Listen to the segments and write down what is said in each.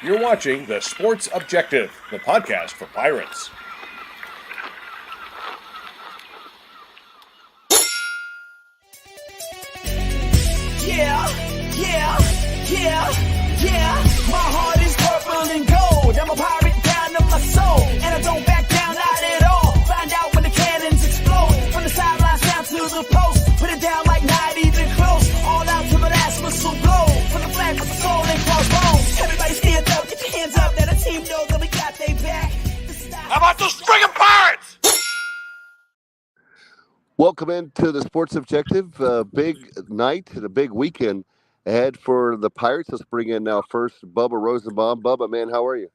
You're watching The Sports Objective, the podcast for Pirates. Yeah. My heart is purple and gold. I'm a pirate down to my soul, and I don't back down, not at all. Find out when the cannons explode. From the sidelines down to the post, put it down like not even close. All out to the last whistle blow. From the flag with the soul and crossbones. Everybody stand up, get your hands up. Let a team know that we got their back. How about those friggin' Pirates? Welcome into the Sports Objective. Big night and a big weekend ahead for the Pirates. Let's bring in now first Bubba Rosenbaum. Bubba, man, how are you?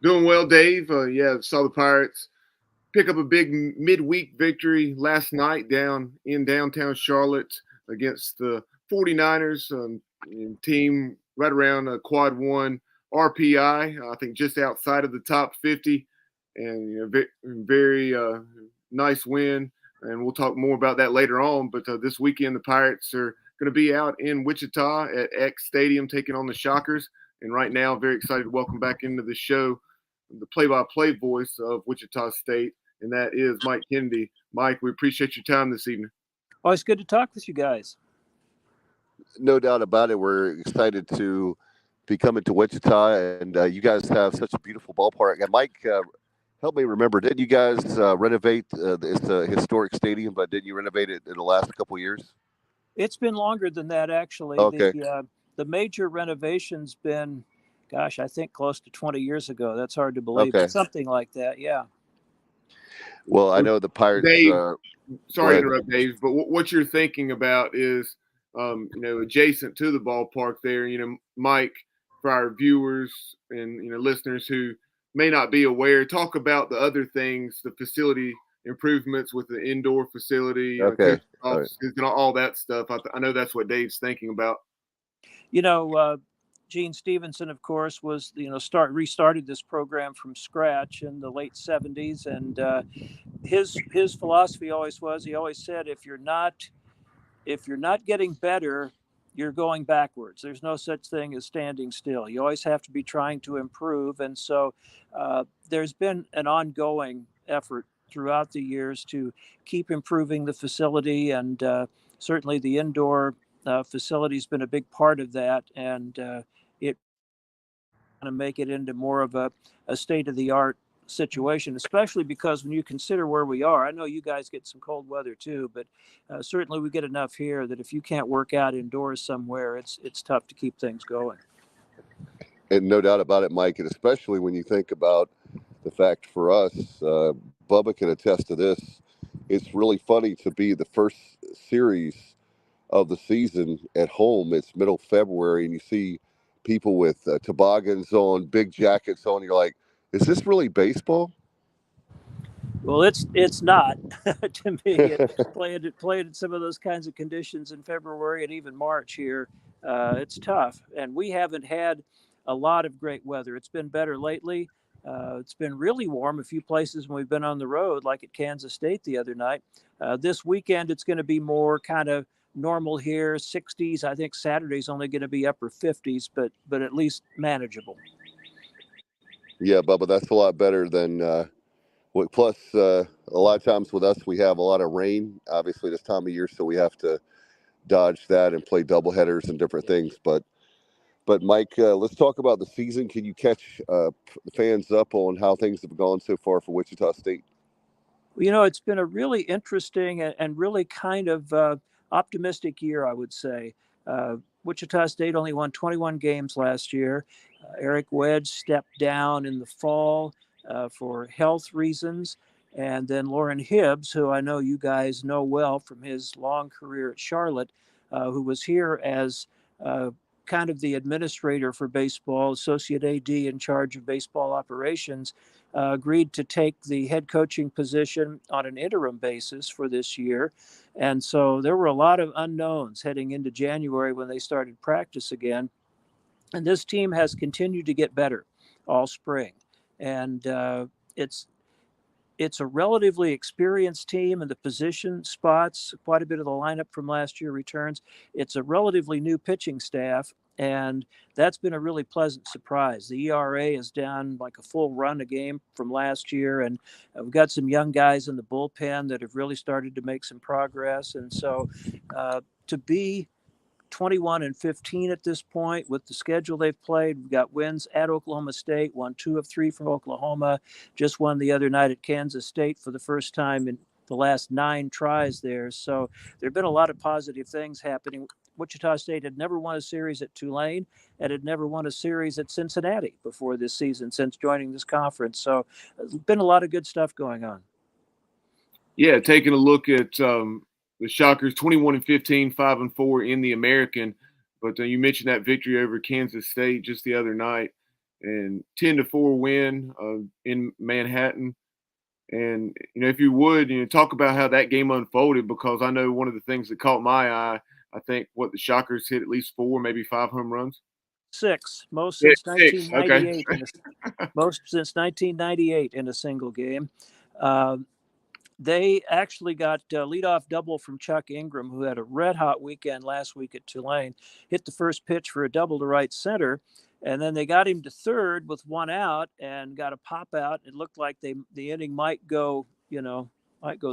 Doing well, Dave. Saw the Pirates pick up a big midweek victory last night down in downtown Charlotte against the 49ers, team right around quad 1 RPI, I think just outside of the top 50, and very nice win. And we'll talk more about that later on. But this weekend, the Pirates are going to be out in Wichita at X Stadium taking on the Shockers. And right now, very excited to welcome back into the show the play-by-play voice of Wichita State, and that is Mike Kennedy. Mike, we appreciate your time this evening. Always good to talk with you guys. No doubt about it. We're excited to be coming to Wichita, and you guys have such a beautiful ballpark. And Mike, help me remember, didn't you guys renovate it's a historic stadium, but didn't you renovate it in the last couple of years? It's been longer than that, actually. Okay. The major renovation's been, gosh, I think close to 20 years ago. That's hard to believe. Okay. But something like that, yeah. Well, I know the Pirates. Dave, sorry to interrupt, Dave, but what you're thinking about is, adjacent to the ballpark there, Mike, for our viewers and, listeners who may not be aware, talk about the other things, the facility improvements with the indoor facility, Okay. Offices, and all that stuff. I know that's what Dave's thinking about. Gene Stevenson, of course, was restarted this program from scratch in the late 70s, and his philosophy always was, he always said, if you're not getting better, you're going backwards. There's no such thing as standing still. You always have to be trying to improve, and so there's been an ongoing effort throughout the years to keep improving the facility, and certainly the indoor facility has been a big part of that, and it to make it into more of a state-of-the-art situation, especially because when you consider where we are, I know you guys get some cold weather too, but certainly we get enough here that if you can't work out indoors somewhere, it's tough to keep things going. And no doubt about it, Mike, and especially when you think about the fact for us, Bubba can attest to this, it's really funny to be the first series of the season at home. It's middle February, and you see people with toboggans on, big jackets on. You're like, is this really baseball? Well, it's not to me. Playing in some of those kinds of conditions in February and even March here, it's tough. And we haven't had a lot of great weather. It's been better lately. It's been really warm a few places when we've been on the road, like at Kansas State the other night. This weekend, it's going to be more kind of normal here, 60s. I think Saturday's only going to be upper 50s, but at least manageable. Yeah, Bubba, that's a lot better than plus a lot of times with us, we have a lot of rain, obviously, this time of year, so we have to dodge that and play doubleheaders and different things. But Mike, let's talk about the season. Can you catch the fans up on how things have gone so far for Wichita State? Well, it's been a really interesting and really kind of optimistic year, I would say. Wichita State only won 21 games last year. Eric Wedge stepped down in the fall for health reasons. And then Lauren Hibbs, who I know you guys know well from his long career at Charlotte, who was here as kind of the administrator for baseball, associate AD in charge of baseball operations, agreed to take the head coaching position on an interim basis for this year. And so there were a lot of unknowns heading into January when they started practice again. And this team has continued to get better all spring. And it's a relatively experienced team in the position spots. Quite a bit of the lineup from last year returns. It's a relatively new pitching staff. And that's been a really pleasant surprise. The ERA is down like a full run a game from last year. And we've got some young guys in the bullpen that have really started to make some progress. And so to be 21-15 at this point with the schedule they've played, we've got wins at Oklahoma State, won 2 of 3 from Oklahoma, just won the other night at Kansas State for the first time in the last 9 tries there. So there have been a lot of positive things happening. Wichita State had never won a series at Tulane and had never won a series at Cincinnati before this season since joining this conference. So there's been a lot of good stuff going on. Yeah, taking a look at the Shockers, 21-15, 5-4 in the American. But you mentioned that victory over Kansas State just the other night, and 10-4 win in Manhattan. And if you would, talk about how that game unfolded, because I know one of the things that caught my eye, I think the Shockers hit at least 4, maybe 5 home runs. 6, most since 6. 1998. Okay. Most since 1998 in a single game. They actually got a leadoff double from Chuck Ingram, who had a red-hot weekend last week at Tulane, hit the first pitch for a double to right center, and then they got him to third with 1 out and got a pop out. It looked like the inning might go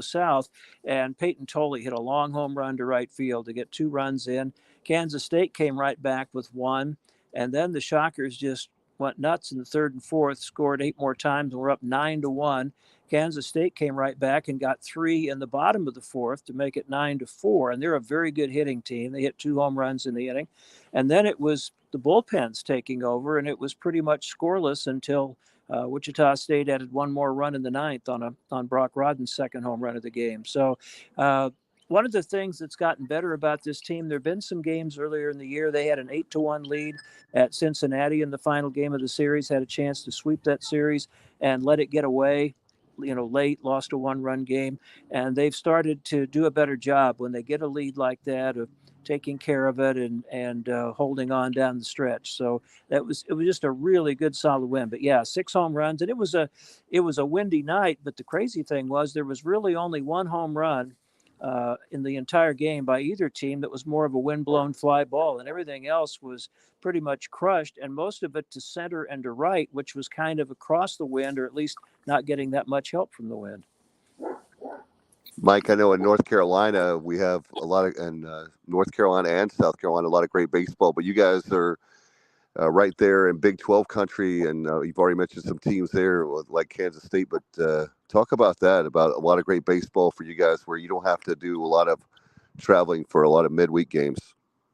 south, and Peyton Tolley hit a long home run to right field to get 2 runs in. Kansas State came right back with 1, and then the Shockers just went nuts in the 3rd and 4th, scored 8 more times, and were up 9-1. Kansas State came right back and got 3 in the bottom of the 4th to make it 9-4. And they're a very good hitting team. They hit 2 home runs in the inning. And then it was the bullpens taking over, and it was pretty much scoreless until Wichita State added 1 more run in the 9th on Brock Rodden's 2nd home run of the game. So one of the things that's gotten better about this team, there have been some games earlier in the year. They had an 8-1 lead at Cincinnati in the final game of the series, had a chance to sweep that series and let it get away late, lost a 1-run game. And they've started to do a better job when they get a lead like that of taking care of it and holding on down the stretch. So it was just a really good, solid win. But yeah, 6 home runs, and it was a windy night. But the crazy thing was there was really only 1 home run in the entire game by either team that was more of a wind-blown fly ball, and everything else was pretty much crushed, and most of it to center and to right, which was kind of across the wind, or at least not getting that much help from the wind. Mike, I know in North Carolina we have a lot of, and North Carolina and South Carolina, a lot of great baseball, but you guys are right there in Big 12 country, and you've already mentioned some teams there like Kansas State, but talk about that, about a lot of great baseball for you guys where you don't have to do a lot of traveling for a lot of midweek games.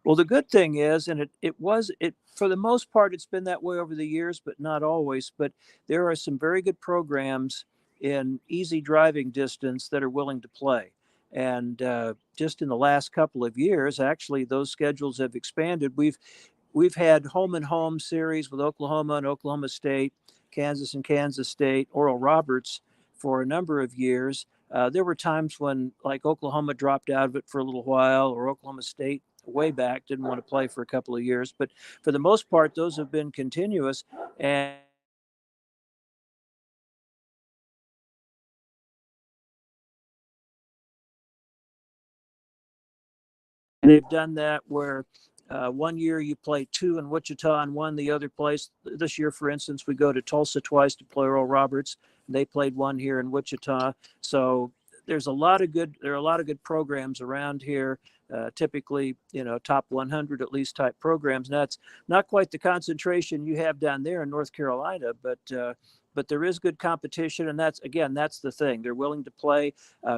Well, the good thing is, and it for the most part, it's been that way over the years, but not always, but there are some very good programs in easy driving distance that are willing to play. And just in the last couple of years, actually, those schedules have expanded. We've had home and home series with Oklahoma and Oklahoma State, Kansas and Kansas State, Oral Roberts for a number of years. There were times when like Oklahoma dropped out of it for a little while, or Oklahoma State way back didn't want to play for a couple of years. But for the most part, those have been continuous. And they've done that where one year you play 2 in Wichita and 1 the other place. This year, for instance, we go to Tulsa twice to play Oral Roberts. They played 1 here in Wichita. So there are a lot of good programs around here. Typically, top 100 at least type programs. Now, it's not quite the concentration you have down there in North Carolina, but there is good competition, and that's the thing. They're willing to play.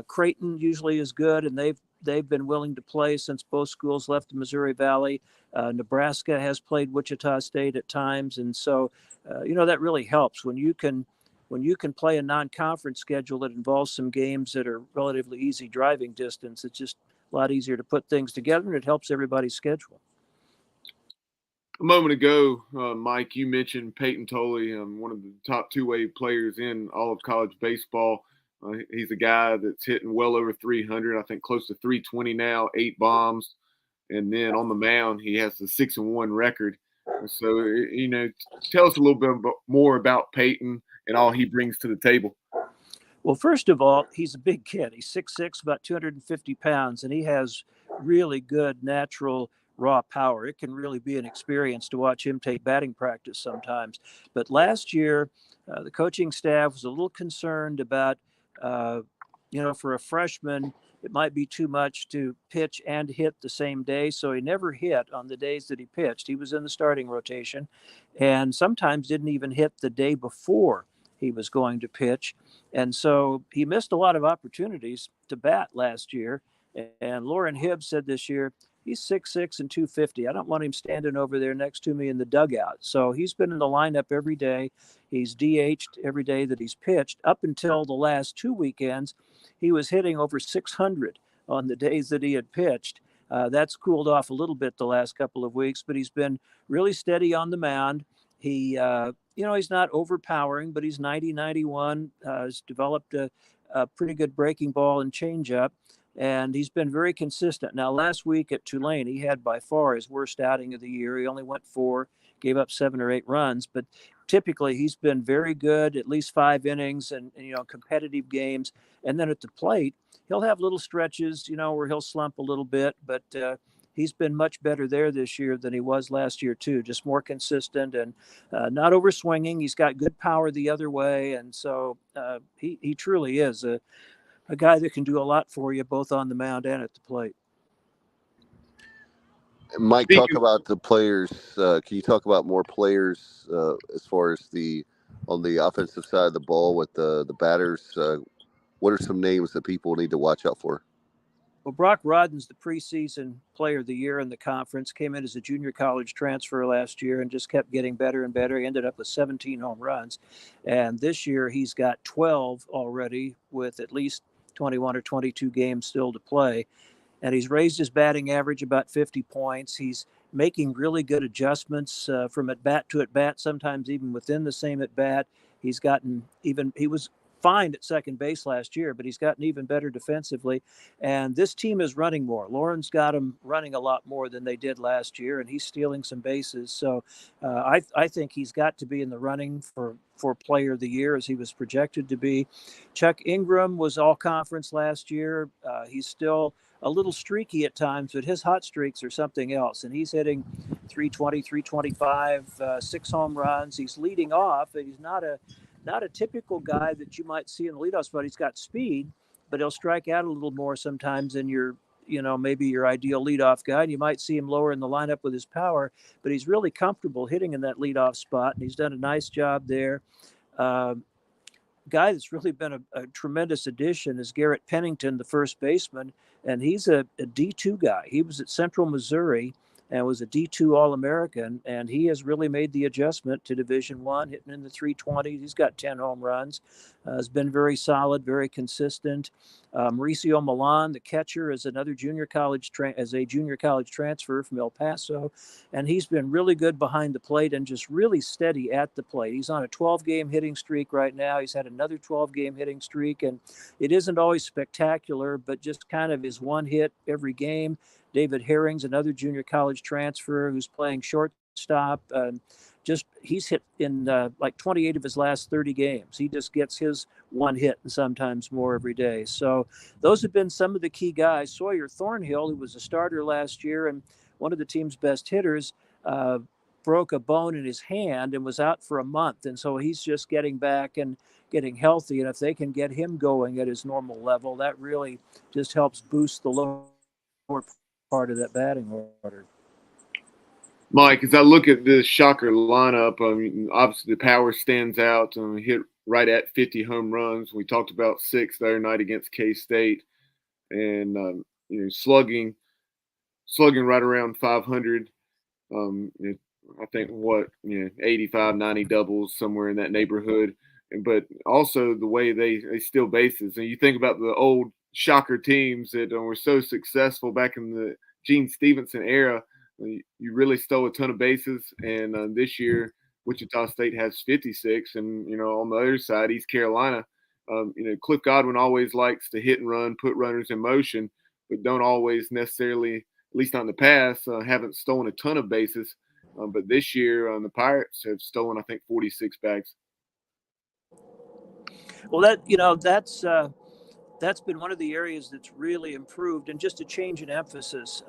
Creighton usually is good, and they've been willing to play since both schools left the Missouri Valley. Nebraska has played Wichita State at times, and so that really helps when you can play a non-conference schedule that involves some games that are relatively easy driving distance. It's just a lot easier to put things together, and it helps everybody's schedule. A moment ago, Mike, you mentioned Peyton Tolley, one of the top 2-way players in all of college baseball. He's a guy that's hitting well over 300, I think close to 320 now, 8 bombs. And then on the mound, he has the 6-1 record. So, tell us a little bit more about Peyton and all he brings to the table. Well, first of all, he's a big kid. He's 6'6", about 250 pounds, and he has really good natural raw power. It can really be an experience to watch him take batting practice sometimes. But last year, the coaching staff was a little concerned about, for a freshman, it might be too much to pitch and hit the same day. So he never hit on the days that he pitched. He was in the starting rotation and sometimes didn't even hit the day before he was going to pitch. And so he missed a lot of opportunities to bat last year. And Lauren Hibbs said this year, he's 6'6" and 250. I don't want him standing over there next to me in the dugout. So he's been in the lineup every day. He's DH'd every day that he's pitched. Up until the last 2 weekends, he was hitting over 600 on the days that he had pitched. That's cooled off a little bit the last couple of weeks, but he's been really steady on the mound. He, he's not overpowering, but he's 90-91. Has developed a pretty good breaking ball and changeup. And he's been very consistent. Now, last week at Tulane, he had by far his worst outing of the year. He only went 4, gave up 7 or 8 runs. But typically, he's been very good, at least 5 innings and competitive games. And then at the plate, he'll have little stretches, where he'll slump a little bit. But he's been much better there this year than he was last year, too. Just more consistent and not over swinging. He's got good power the other way. And so he truly is a guy that can do a lot for you, both on the mound and at the plate. Mike, talk about the players. Can you talk about more players as far as on the offensive side of the ball with the batters? What are some names that people need to watch out for? Well, Brock Rodden's the preseason player of the year in the conference, came in as a junior college transfer last year and just kept getting better and better. He ended up with 17 home runs. And this year he's got 12 already with at least 21 or 22 games still to play. And he's raised his batting average about 50 points. He's making really good adjustments from at bat to at bat, sometimes even within the same at bat. He was fine at second base last year, but he's gotten even better defensively. And this team is running more. Lauren's got him running a lot more than they did last year, and he's stealing some bases. So I think he's got to be in the running for player of the year, as he was projected to be. Chuck Ingram was all conference last year. He's still a little streaky at times, but his hot streaks are something else. And he's hitting 320, 325, 6 home runs. He's leading off, and he's not a typical guy that you might see in the leadoff spot. He's got speed, but he'll strike out a little more sometimes than maybe your ideal leadoff guy. And you might see him lower in the lineup with his power, but he's really comfortable hitting in that leadoff spot, and he's done a nice job there. Guy that's really been a tremendous addition is Garrett Pennington, the first baseman, and he's a D2 guy. He was at Central Missouri and was a D2 All-American, and he has really made the adjustment to Division I, hitting in the 320s. He's got 10 home runs. Has been very solid, very consistent. Mauricio Milan, the catcher, is another junior college transfer from El Paso, and he's been really good behind the plate and just really steady at the plate. He's on a 12-game hitting streak right now. He's had another 12-game hitting streak, and it isn't always spectacular, but just kind of his one hit every game. David Herring's another junior college transfer who's playing shortstop. He's hit in like 28 of his last 30 games. He just gets his one hit and sometimes more every day. So those have been some of the key guys. Sawyer Thornhill, who was a starter last year and one of the team's best hitters, broke a bone in his hand and was out for a month. And so he's just getting back and getting healthy. And if they can get him going at his normal level, that really just helps boost the lower part of that batting order. Mike, as I look at this Shocker lineup, obviously the power stands out. Hit right at 50 home runs. We talked about 6 the other night against K-State, and slugging right around 500. I think 85, 90 doubles, somewhere in that neighborhood. But also the way they steal bases. And you think about the old Shocker teams that were so successful back in the Gene Stevenson era. You really stole a ton of bases, and this year Wichita State has 56, and on the other side, East Carolina, Cliff Godwin always likes to hit and run, put runners in motion, but don't always necessarily, at least not in the past, haven't stolen a ton of bases. But this year, the Pirates have stolen, I think, 46 bags. Well, that's been one of the areas that's really improved, and just a change in emphasis.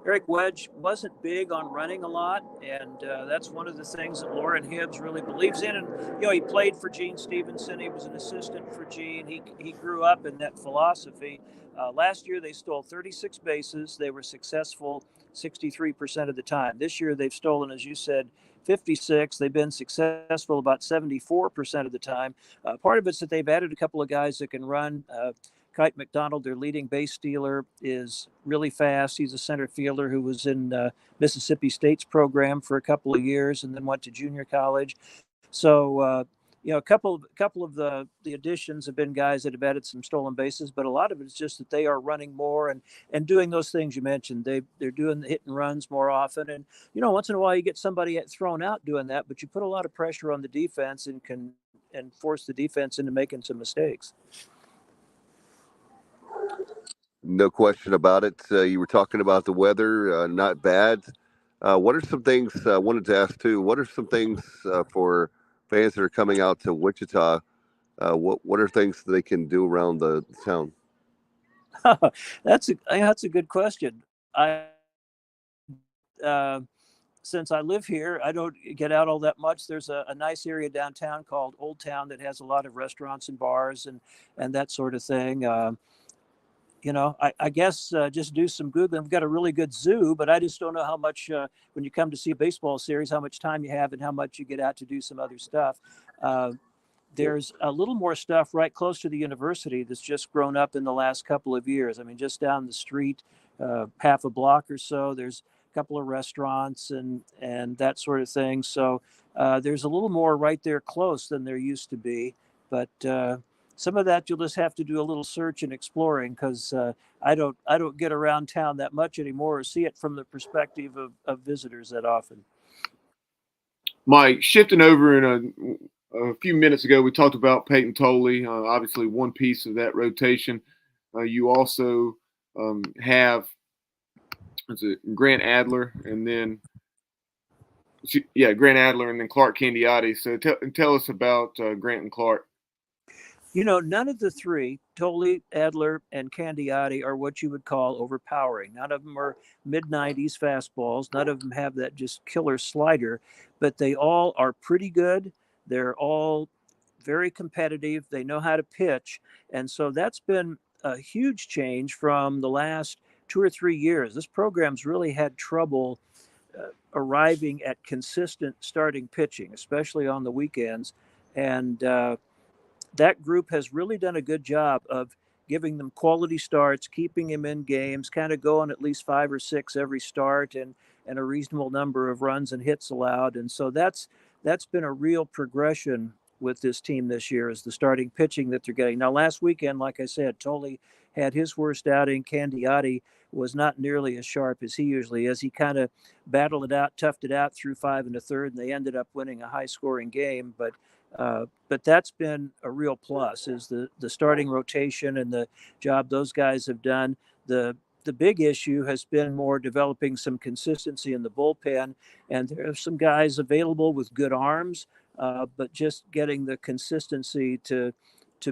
Eric Wedge wasn't big on running a lot, and that's one of the things that Lauren Hibbs really believes in. And he played for Gene Stevenson. He was an assistant for Gene. He grew up in that philosophy. Last year they stole 36 bases. They were successful 63% of the time. This year they've stolen, as you said, 56. They've been successful about 74% of the time. Part of it's that they've added a couple of guys that can run. Kite McDonald, their leading base stealer, is really fast. He's a center fielder who was in Mississippi State's program for a couple of years and then went to junior college. So, a couple of the additions have been guys that have added some stolen bases, but a lot of it is just that they are running more and doing those things you mentioned. They're doing the hit and runs more often. And, once in a while you get somebody thrown out doing that, but you put a lot of pressure on the defense and can force the defense into making some mistakes. No question about it. You were talking about the weather, not bad. What are some things I wanted to ask too? What are some things for fans that are coming out to Wichita? What are things that they can do around the town? That's a good question. Since I live here, I don't get out all that much. There's a nice area downtown called Old Town that has a lot of restaurants and bars and that sort of thing. I guess just do some Googling. We've got a really good zoo, but I just don't know how much, when you come to see a baseball series, how much time you have and how much you get out to do some other stuff. There's a little more stuff right close to the university that's just grown up in the last couple of years. I mean, just down the street, half a block or so, there's a couple of restaurants and that sort of thing. So there's a little more right there close than there used to be. But some of that you'll just have to do a little search and exploring, because I don't get around town that much anymore or see it from the perspective of visitors that often. Mike, shifting over in a few minutes ago, we talked about Peyton Tolley, obviously one piece of that rotation. You also have Grant Adler, and then Grant Adler, and then Clark Candiati. So tell us about Grant and Clark. None of the three, Tolley, Adler, and Candiati, are what you would call overpowering. None of them are mid-90s fastballs. None of them have that just killer slider, but they all are pretty good. They're all very competitive. They know how to pitch. And so that's been a huge change from the last 2 or 3 years. This program's really had trouble arriving at consistent starting pitching, especially on the weekends. And that group has really done a good job of giving them quality starts, keeping them in games, kind of going at least 5 or 6 every start, and a reasonable number of runs and hits allowed. And so that's been a real progression with this team this year, is the starting pitching that they're getting. Now, last weekend, like I said, Tolley had his worst outing. Candiati was not nearly as sharp as he usually is. He kind of battled it out, toughed it out through 5 1/3, and they ended up winning a high-scoring game. But that's been a real plus, is the starting rotation and the job those guys have done. The big issue has been more developing some consistency in the bullpen, and there are some guys available with good arms, but just getting the consistency to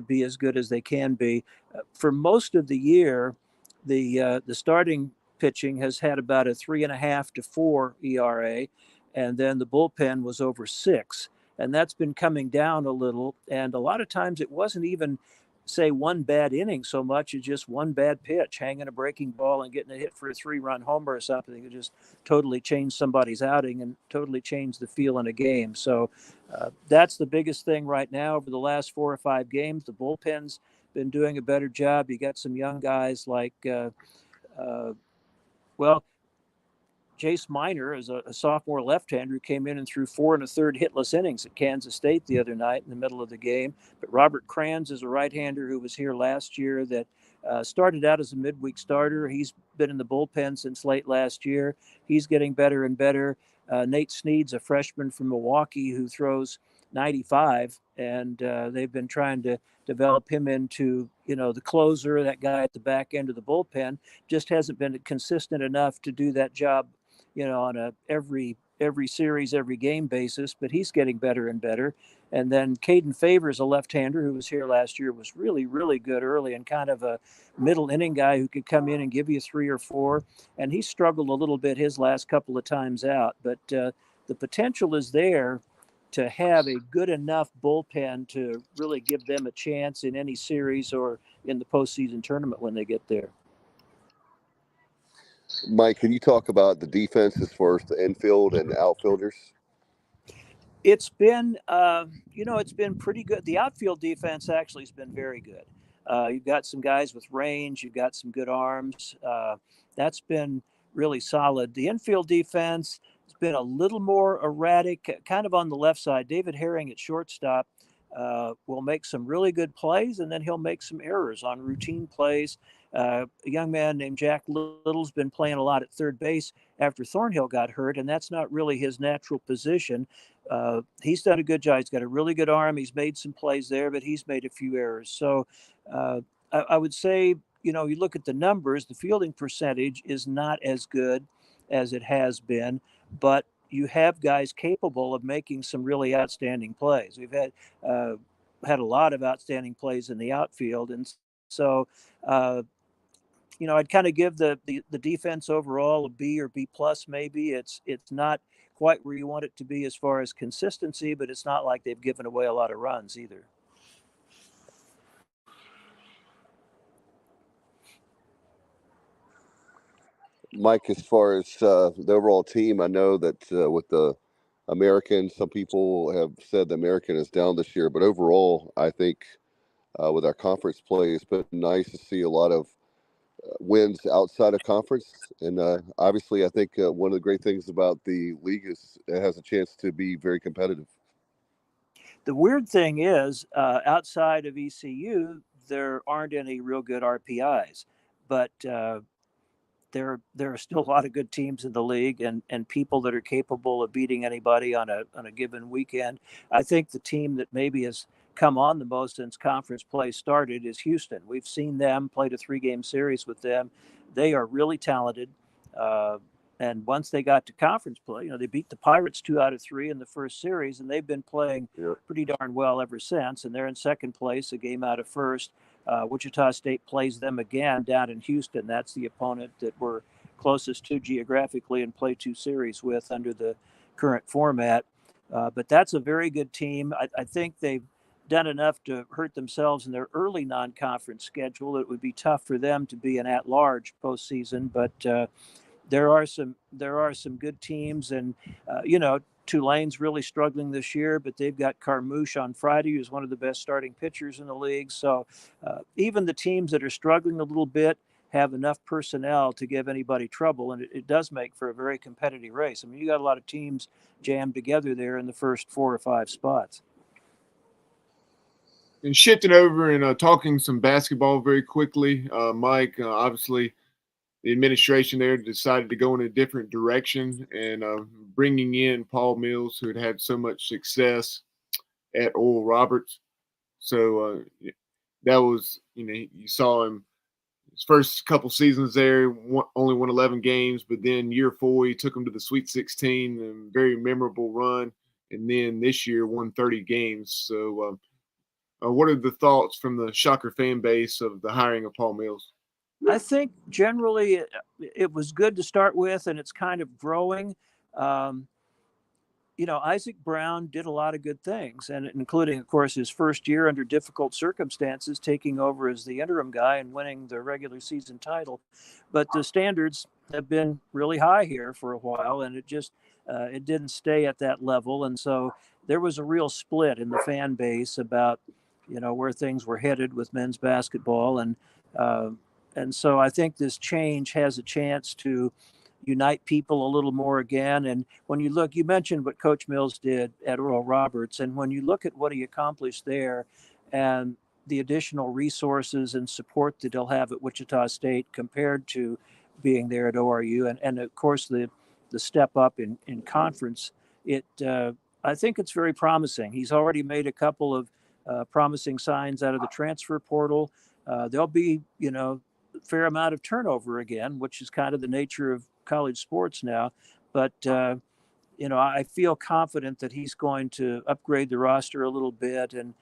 be as good as they can be. For most of the year, the starting pitching has had about a 3.5 to 4 ERA, and then the bullpen was over 6. And that's been coming down a little. And a lot of times it wasn't even, say, one bad inning so much as just one bad pitch, hanging a breaking ball and getting a hit for a 3-run homer or something. It just totally changed somebody's outing and totally changed the feel in a game. So that's the biggest thing right now. Over the last 4 or 5 games, the bullpen's been doing a better job. You got some young guys like, Jace Miner is a sophomore left-hander who came in and threw 4 1/3 hitless innings at Kansas State the other night in the middle of the game. But Robert Kranz is a right-hander who was here last year that started out as a midweek starter. He's been in the bullpen since late last year. He's getting better and better. Nate Sneed's a freshman from Milwaukee who throws 95, and they've been trying to develop him into, the closer, that guy at the back end of the bullpen. Just hasn't been consistent enough to do that job on a every series, every game basis, but he's getting better and better. And then Caden Favors, a left-hander who was here last year, was really, really good early and kind of a middle inning guy who could come in and give you 3 or 4. And he struggled a little bit his last couple of times out, but the potential is there to have a good enough bullpen to really give them a chance in any series or in the postseason tournament when they get there. Mike, can you talk about the defense as far as the infield and outfielders? It's been, it's been pretty good. The outfield defense actually has been very good. You've got some guys with range. You've got some good arms. That's been really solid. The infield defense has been a little more erratic, kind of on the left side. David Herring at shortstop will make some really good plays, and then he'll make some errors on routine plays. A young man named Jack Little's been playing a lot at third base after Thornhill got hurt, and that's not really his natural position. He's done a good job. He's got a really good arm. He's made some plays there, but he's made a few errors. So I would say, you look at the numbers, the fielding percentage is not as good as it has been, but you have guys capable of making some really outstanding plays. We've had a lot of outstanding plays in the outfield. And so, I'd kind of give the defense overall a B or B plus maybe. It's not quite where you want it to be as far as consistency, but it's not like they've given away a lot of runs either. Mike, as far as the overall team, I know that with the American, some people have said the American is down this year, but overall, I think with our conference play, it's been nice to see a lot of wins outside of conference. And obviously, I think one of the great things about the league is it has a chance to be very competitive. The weird thing is, outside of ECU, there aren't any real good RPIs, but there are still a lot of good teams in the league and people that are capable of beating anybody on a given weekend. I think the team that maybe has come on the most since conference play started is Houston. We've seen them, played a 3-game series with them. They are really talented. And once they got to conference play, they beat the Pirates 2 out of 3 in the first series, and they've been playing pretty darn well ever since. And they're in second place, a game out of first. Wichita State plays them again down in Houston. That's the opponent that we're closest to geographically and play 2 series with under the current format. But that's a very good team. I think they've done enough to hurt themselves in their early non-conference schedule. It would be tough for them to be an at-large postseason, but there are some good teams, and Tulane's really struggling this year, but they've got Carmouche on Friday, who's one of the best starting pitchers in the league. So even the teams that are struggling a little bit have enough personnel to give anybody trouble, and it does make for a very competitive race. I mean, you got a lot of teams jammed together there in the first 4 or 5 spots. And shifting over and talking some basketball very quickly, Mike, obviously the administration there decided to go in a different direction and bringing in Paul Mills, who had had so much success at Oral Roberts. So that was, you saw him his first couple seasons there, only won 11 games, but then year 4, he took him to the Sweet 16, a very memorable run. And then this year won 30 games. So what are the thoughts from the Shocker fan base of the hiring of Paul Mills? I think generally it was good to start with, and it's kind of growing. Isaac Brown did a lot of good things, and including, of course, his first year under difficult circumstances, taking over as the interim guy and winning the regular season title. But the standards have been really high here for a while, and it didn't stay at that level. And so there was a real split in the fan base about, where things were headed with men's basketball. And so I think this change has a chance to unite people a little more again. And when you look, you mentioned what Coach Mills did at Oral Roberts, and when you look at what he accomplished there and the additional resources and support that he'll have at Wichita State compared to being there at ORU, and of course the step up in conference, I think it's very promising. He's already made a couple of promising signs out of the transfer portal. There'll be, fair amount of turnover again, which is kind of the nature of college sports now. but I feel confident that he's going to upgrade the roster a little bit and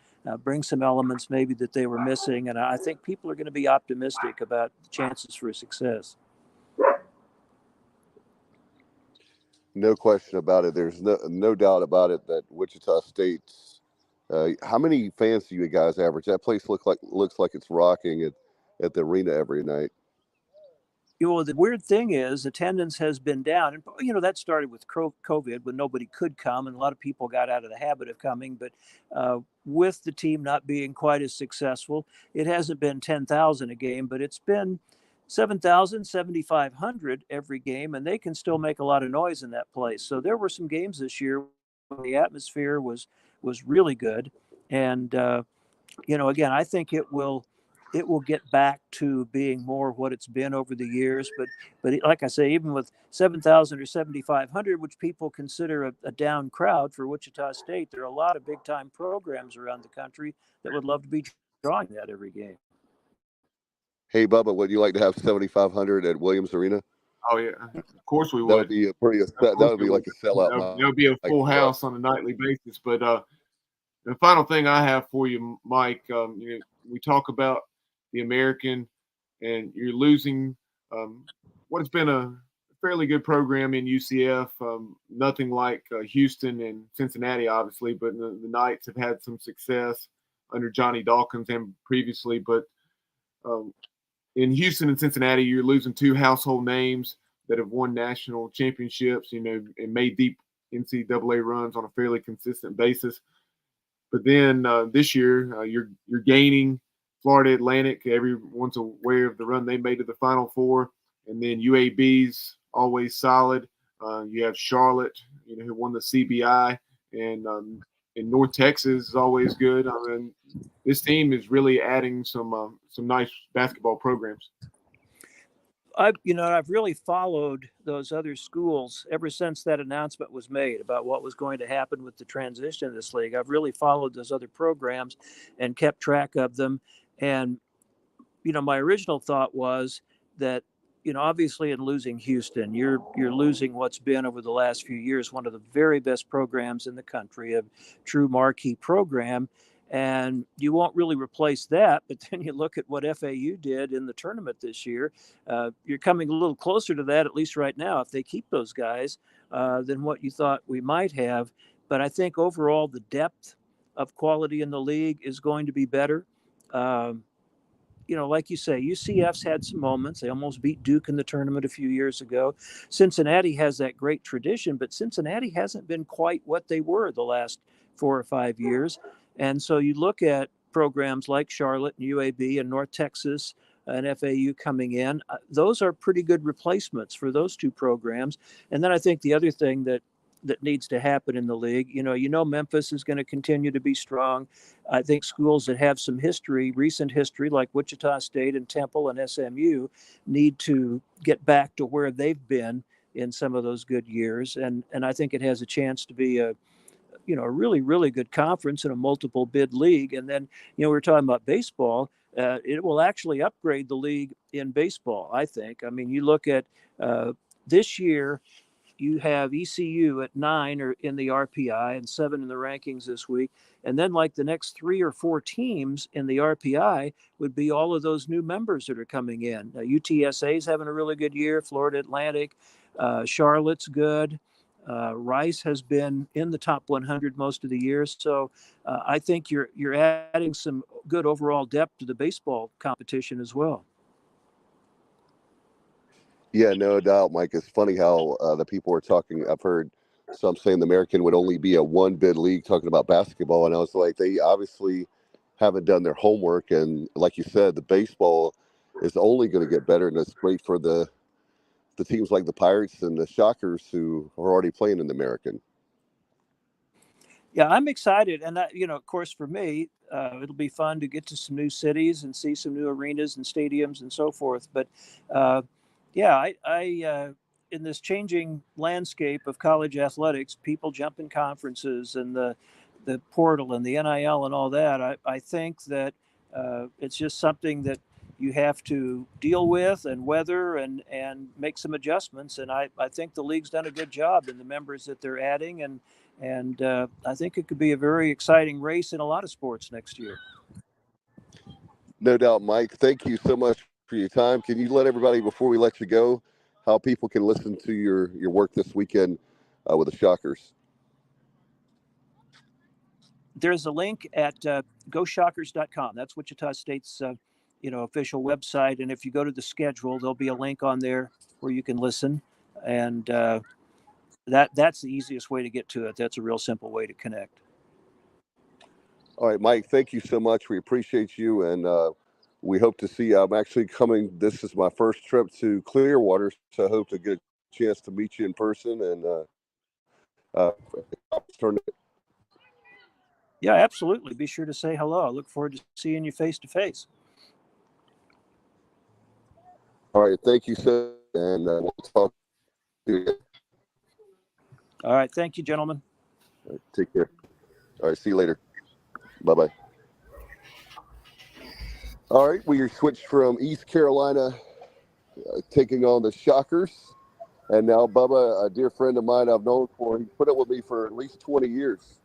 bring some elements maybe that they were missing. And I think people are going to be optimistic about the chances for success. No question about it. There's no doubt about it that Wichita State's. How many fans do you guys average? That place looks like it's rocking at the arena every night. The weird thing is attendance has been down, and that started with COVID when nobody could come, and a lot of people got out of the habit of coming. But with the team not being quite as successful, it hasn't been 10,000 a game, but it's been 7,000, 7,500 every game, and they can still make a lot of noise in that place. So there were some games this year where the atmosphere was really good, and again, I think it will get back to being more what it's been over the years. But like I say, even with 7,000 or 7,500, which people consider a down crowd for Wichita State, there are a lot of big time programs around the country that would love to be drawing that every game. Hey, Bubba, would you like to have 7,500 at Williams Arena? Oh yeah, of course we would. That would be that would be like a sellout. That would be a full house on a nightly basis. But the final thing I have for you, Mike, we talk about the American, and you're losing what has been a fairly good program in UCF. Nothing like Houston and Cincinnati, obviously, but the Knights have had some success under Johnny Dawkins and previously. But in Houston and Cincinnati, you're losing two household names that have won national championships, and made deep NCAA runs on a fairly consistent basis. But then this year, you're gaining Florida Atlantic. Everyone's aware of the run they made to the Final Four. And then UAB's always solid. You have Charlotte, who won the CBI. And North Texas is always good. I mean, this team is really adding some nice basketball programs. I've really followed those other schools ever since that announcement was made about what was going to happen with the transition of this league. I've really followed those other programs and kept track of them. And, my original thought was that, obviously in losing Houston, you're losing what's been over the last few years one of the very best programs in the country, a true marquee program. And you won't really replace that. But then you look at what FAU did in the tournament this year. You're coming a little closer to that, at least right now, if they keep those guys, than what you thought we might have. But I think overall the depth of quality in the league is going to be better. Like you say, UCF's had some moments. They almost beat Duke in the tournament a few years ago. Cincinnati has that great tradition, but Cincinnati hasn't been quite what they were the last 4 or 5 years. And so you look at programs like Charlotte and UAB and North Texas and FAU coming in. Those are pretty good replacements for those two programs. And then I think the other thing that needs to happen in the league, Memphis is going to continue to be strong. I think schools that have some recent history, like Wichita State and Temple and SMU, need to get back to where they've been in some of those good years. And I think it has a chance to be a really, really good conference in a multiple bid league. And then, we're talking about baseball. It will actually upgrade the league in baseball, I think. I mean, you look at this year, you have ECU at 9 or in the RPI and 7 in the rankings this week. And then like the next 3 or 4 teams in the RPI would be all of those new members that are coming in. UTSA is having a really good year. Florida Atlantic, Charlotte's good. Rice has been in the top 100 most of the year. So I think you're adding some good overall depth to the baseball competition as well. Yeah, no doubt, Mike. It's funny how the people are talking. I've heard some saying the American would only be a 1-bid league talking about basketball. And I was like, they obviously haven't done their homework. And like you said, the baseball is only going to get better. And it's great for the teams like the Pirates and the Shockers who are already playing in the American. Yeah, I'm excited. And, of course, for me, it'll be fun to get to some new cities and see some new arenas and stadiums and so forth. But, I in this changing landscape of college athletics, people jumping conferences and the portal and the NIL and all that, I think that it's just something that, you have to deal with and weather and make some adjustments. And I think the league's done a good job in the members that they're adding. And I think it could be a very exciting race in a lot of sports next year. No doubt, Mike. Thank you so much for your time. Can you let everybody, before we let you go, how people can listen to your work this weekend with the Shockers? There's a link at GoShockers.com. That's Wichita State's official website. And if you go to the schedule, there'll be a link on there where you can listen. And that's the easiest way to get to it. That's a real simple way to connect. All right, Mike, thank you so much. We appreciate you, and we hope to see you. I'm actually coming. This is my first trip to Clearwater, so I hope to get a chance to meet you in person and turn it. Yeah, absolutely. Be sure to say hello. I look forward to seeing you face to face. All right, thank you, sir, and we'll talk to you. All right, thank you, gentlemen. All right, take care. All right, see you later. Bye-bye. All right, we switched from East Carolina taking on the Shockers. And now Bubba, a dear friend of mine I've known he put up with me for at least 20 years.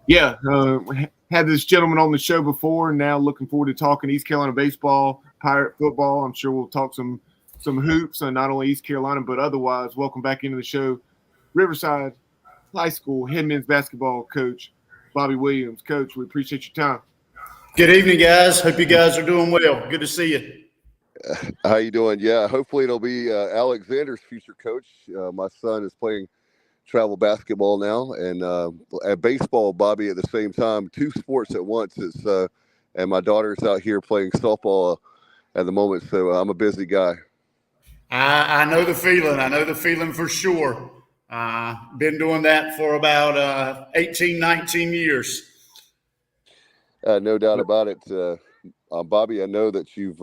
Yeah, had this gentleman on the show before, and now looking forward to talking East Carolina baseball, Pirate football. I'm sure we'll talk some hoops, and not only East Carolina, but otherwise. Welcome back into the show, Riverside High School head men's basketball coach, Bobby Williams. Coach, we appreciate your time. Good evening, guys. Hope you guys are doing well. Good to see you. How you doing? Yeah, hopefully it'll be Alexander's future coach. My son is playing travel basketball now, and at baseball, Bobby, at the same time. 2 sports at once. And my daughter's out here playing softball at the moment, so I'm a busy guy. I know the feeling. I know the feeling for sure. Been doing that for about 18, 19 years. No doubt about it. Bobby, I know that you've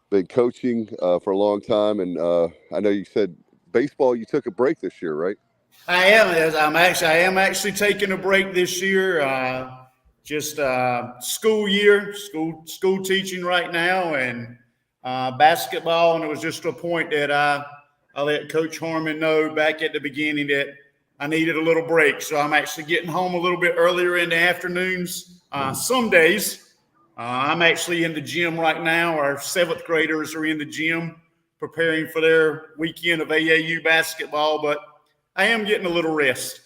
been coaching for a long time, and I know you said baseball, you took a break this year, right? I am actually taking a break this year. Just school year, school teaching right now, and basketball. And it was just a point that I let Coach Harmon know back at the beginning that I needed a little break. So I'm actually getting home a little bit earlier in the afternoons. Some days I'm actually in the gym right now. Our 7th graders are in the gym preparing for their weekend of AAU basketball, but I am getting a little rest.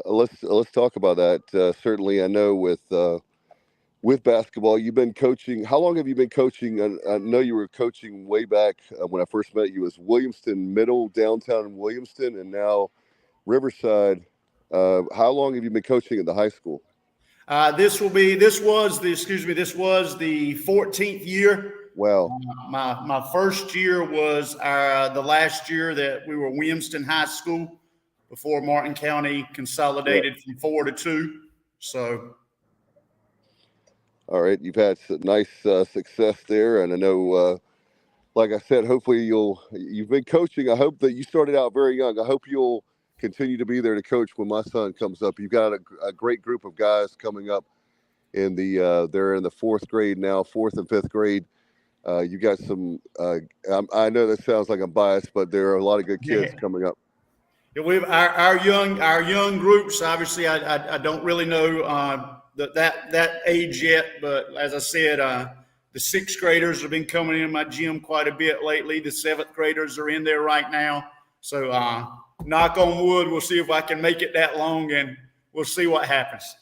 Let's talk about that. Certainly, I know with basketball, you've been coaching. How long have you been coaching? I know you were coaching way back when I first met you. It was Williamston Middle, downtown Williamston, and now Riverside. How long have you been coaching at the high school? This was the 14th year. Wow. My first year was the last year that we were Williamston High School before Martin County consolidated from 4 to 2. So. All right. You've had some nice success there. And I know, like I said, hopefully you've been coaching. I hope that you started out very young. I hope you'll continue to be there to coach when my son comes up. You've got a great group of guys coming up they're in the 4th grade now, 4th and 5th grade. You got some, I know that sounds like I'm biased, but there are a lot of good kids coming up. Yeah, we have our young groups. Obviously, I don't really know that age yet, but as I said, the 6th graders have been coming in my gym quite a bit lately. The 7th graders are in there right now. So knock on wood, we'll see if I can make it that long, and we'll see what happens.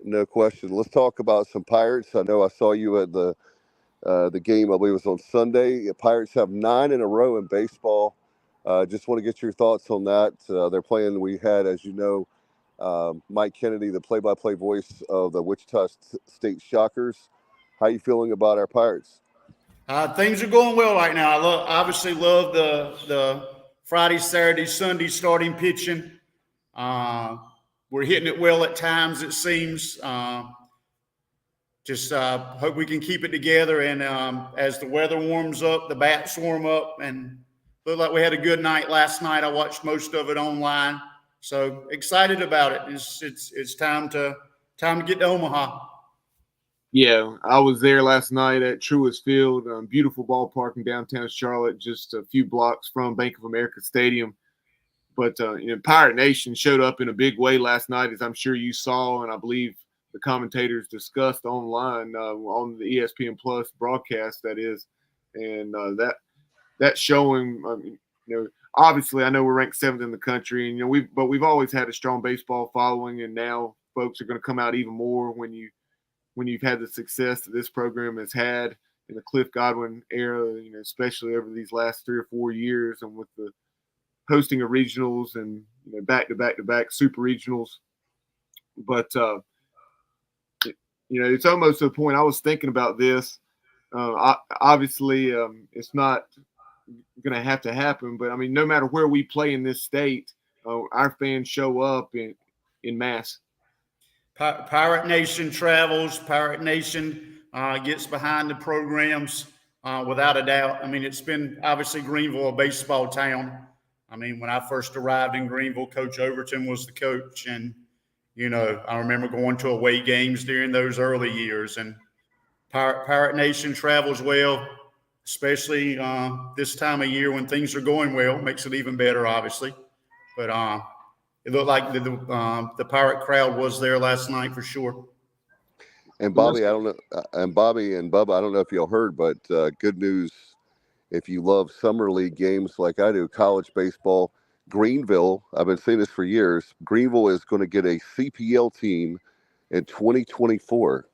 No question. Let's talk about some Pirates. I know I saw you at the game, I believe it was on Sunday. The Pirates have 9 in a row in baseball. Just want to get your thoughts on that. They're playing. We had, as you know, Mike Kennedy, the play-by-play voice of the Wichita State Shockers. How are you feeling about our Pirates? Things are going well right now. I obviously love the Friday, Saturday, Sunday starting pitching. We're hitting it well at times, it seems. Just hope we can keep it together. And as the weather warms up, the bats warm up, and looked like we had a good night last night. I watched most of it online, so excited about it. It's time to get to Omaha. Yeah, I was there last night at Truist Field, beautiful ballpark in downtown Charlotte, just a few blocks from Bank of America Stadium. But Pirate Nation showed up in a big way last night, as I'm sure you saw, and I believe the commentators discussed online on the ESPN Plus broadcast. That is, and that showing, obviously, I know we're ranked 7th in the country, and we've always had a strong baseball following, and now folks are going to come out even more when you've had the success that this program has had in the Cliff Godwin era, especially over these last 3 or 4 years, and with the hosting of regionals and back-to-back super regionals. But it's almost to the point I was thinking about this. Obviously, it's not going to have to happen, but I mean, no matter where we play in this state, our fans show up in mass. Pirate Nation travels. Pirate Nation gets behind the programs without a doubt. I mean, it's been obviously Greenville, a baseball town. I mean, when I first arrived in Greenville, Coach Overton was the coach. And, I remember going to away games during those early years. And Pirate Nation travels well, especially this time of year when things are going well. Makes it even better, obviously. But it looked like the Pirate crowd was there last night for sure. And Bobby, I don't know, and Bobby and Bubba, I don't know if y'all heard, but good news. If you love summer league games like I do, college baseball, Greenville, I've been saying this for years, Greenville is going to get a CPL team in 2024.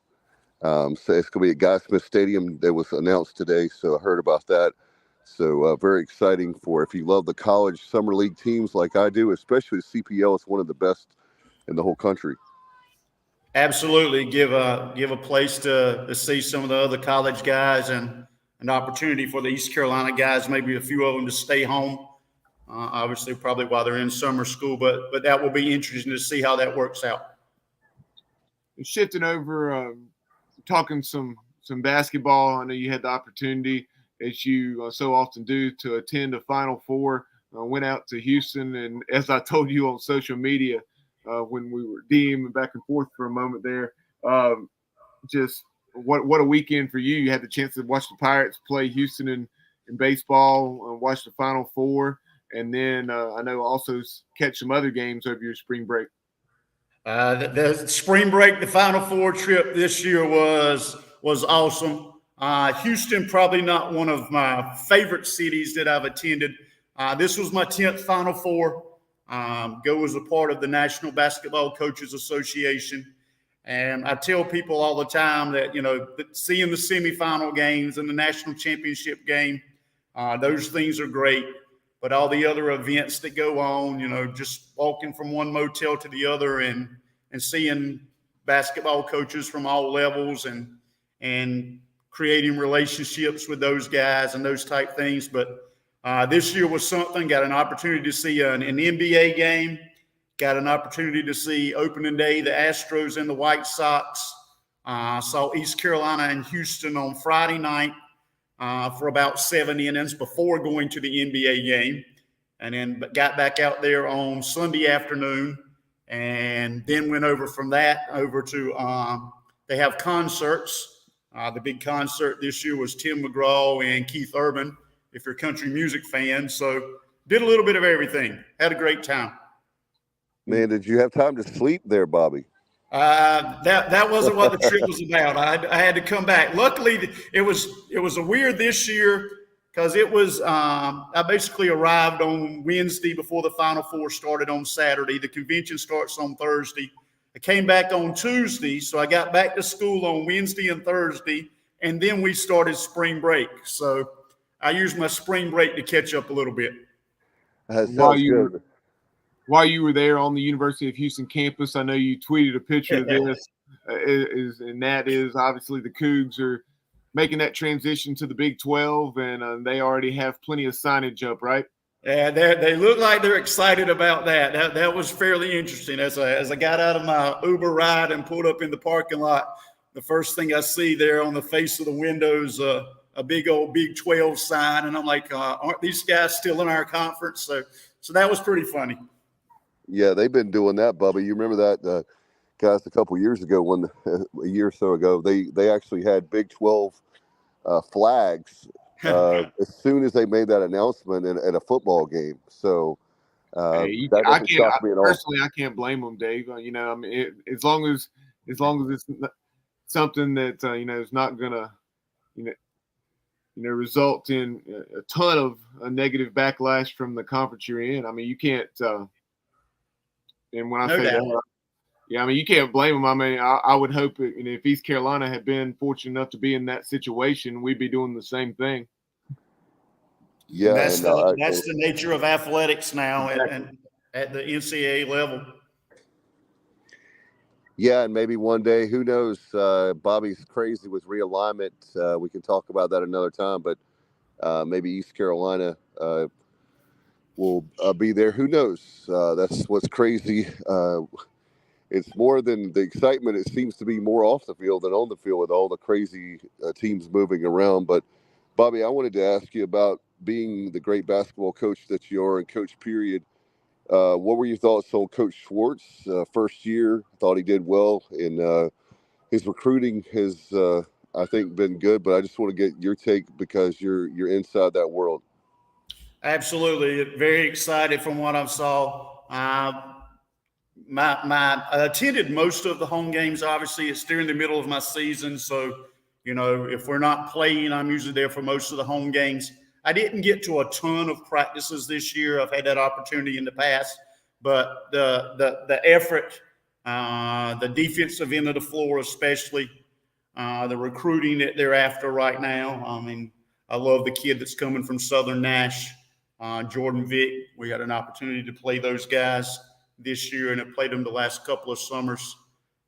So it's going to be at Guy Smith Stadium. That was announced today, so I heard about that. So very exciting for if you love the college summer league teams like I do, especially the CPL. It's one of the best in the whole country. Absolutely, give a place to see some of the other college guys and an opportunity for the East Carolina guys, maybe a few of them to stay home. Obviously, probably while they're in summer school, but that will be interesting to see how that works out. Shifting over, talking some basketball. I know you had the opportunity, as you so often do, to attend a Final Four. Went out to Houston, and as I told you on social media when we were DMing back and forth for a moment there, just what a weekend for you. You had the chance to watch the Pirates play Houston in baseball, watch the Final Four, and then I know also catch some other games over your spring break. The spring break, the Final Four trip this year was awesome. Houston, probably not one of my favorite cities that I've attended. This was my 10th Final Four. Go as a part of the National Basketball Coaches Association. And I tell people all the time that, seeing the semifinal games and the national championship game, those things are great. But all the other events that go on, just walking from one motel to the other and seeing basketball coaches from all levels and creating relationships with those guys and those type things. But this year was something. Got an opportunity to see an NBA game. Got an opportunity to see opening day, the Astros and the White Sox. Saw East Carolina and Houston on Friday night for about 7 innings before going to the NBA game. And then got back out there on Sunday afternoon and then went over from that over to they have concerts. The big concert this year was Tim McGraw and Keith Urban, if you're a country music fan. So did a little bit of everything. Had a great time. Man, did you have time to sleep there, Bobby? That wasn't what the trip was about. I had to come back. Luckily, it was a weird this year because it was I basically arrived on Wednesday before the Final Four started on Saturday. The convention starts on Thursday. I came back on Tuesday, so I got back to school on Wednesday and Thursday, and then we started spring break. So I used my spring break to catch up a little bit. That sounds good. While you were there on the University of Houston campus, I know you tweeted a picture of this, and that is obviously the Cougs are making that transition to the Big 12, and they already have plenty of signage up, right? Yeah, they look like they're excited about that. That was fairly interesting. As I got out of my Uber ride and pulled up in the parking lot, the first thing I see there on the face of the windows, a big old Big 12 sign, and I'm like, aren't these guys still in our conference? So that was pretty funny. Yeah, they've been doing that, Bubba. You remember that podcast a couple years ago, when a year or so ago, they actually had Big 12 flags as soon as they made that announcement at a football game. So that doesn't shock me at all. Personally, I can't blame them, Dave. I mean, as long as it's something that is not gonna result in a ton of a negative backlash from the conference you're in. I mean, you can't. And when I say that, yeah, I mean, you can't blame them. I mean, I would hope if East Carolina had been fortunate enough to be in that situation, we'd be doing the same thing. Yeah, and that's the nature of athletics now at the NCAA level. Yeah, and maybe one day, who knows? Bobby's crazy with realignment. We can talk about that another time, but maybe East Carolina will be there. Who knows? That's what's crazy. It's more than the excitement. It seems to be more off the field than on the field with all the crazy teams moving around. But, Bobby, I wanted to ask you about being the great basketball coach that you are and Coach Period. What were your thoughts on Coach Schwartz? First year, thought he did well, and his recruiting has, I think, been good. But I just want to get your take because you're inside that world. Absolutely, very excited from what I saw. I attended most of the home games. Obviously, it's during the middle of my season, so if we're not playing, I'm usually there for most of the home games. I didn't get to a ton of practices this year. I've had that opportunity in the past, but the effort, the defensive end of the floor, especially the recruiting that they're after right now. I mean, I love the kid that's coming from Southern Nash, Jordan Vick. We had an opportunity to play those guys this year and have played them the last couple of summers.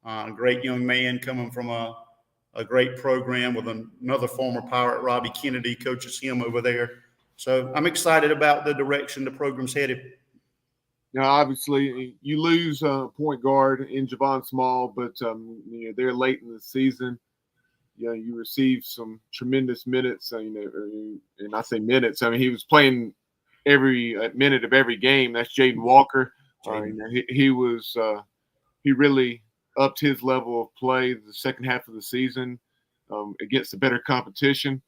A great young man coming from a great program with another former Pirate, Robbie Kennedy, coaches him over there. So I'm excited about the direction the program's headed. Now, obviously, you lose point guard in Javon Small, but they're late in the season. You receive some tremendous minutes. And I say minutes. I mean, he was playing every minute of every game. That's Jaden Walker. He really upped his level of play the second half of the season against the better competition.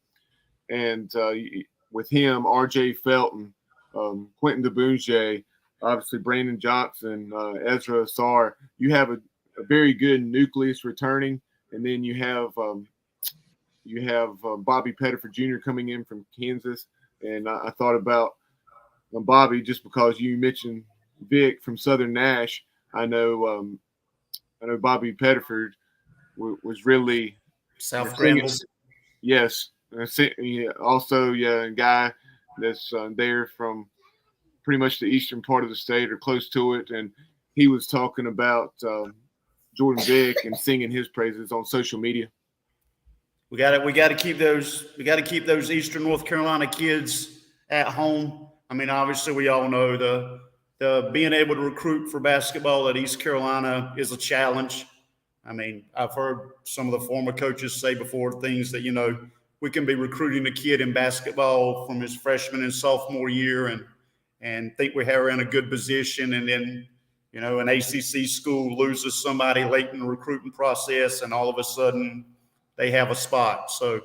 And with him, R.J. Felton, Quentin DeBounge, obviously Brandon Johnson, Ezra Asar, you have a very good nucleus returning. And then you have Bobby Pettiford Jr. coming in from Kansas. And I thought about Bobby just because you mentioned Vic from Southern Nash. I know Bobby Pettiford was really South Granville. Yes. Also, a guy that's there from pretty much the eastern part of the state or close to it, and he was talking about Jordan Vick and singing his praises on social media. We got to keep those. We got to keep those Eastern North Carolina kids at home. I mean, obviously, we all know the being able to recruit for basketball at East Carolina is a challenge. I mean, I've heard some of the former coaches say before things that, we can be recruiting a kid in basketball from his freshman and sophomore year and think we're in a good position. And then, an ACC school loses somebody late in the recruiting process and all of a sudden they have a spot. So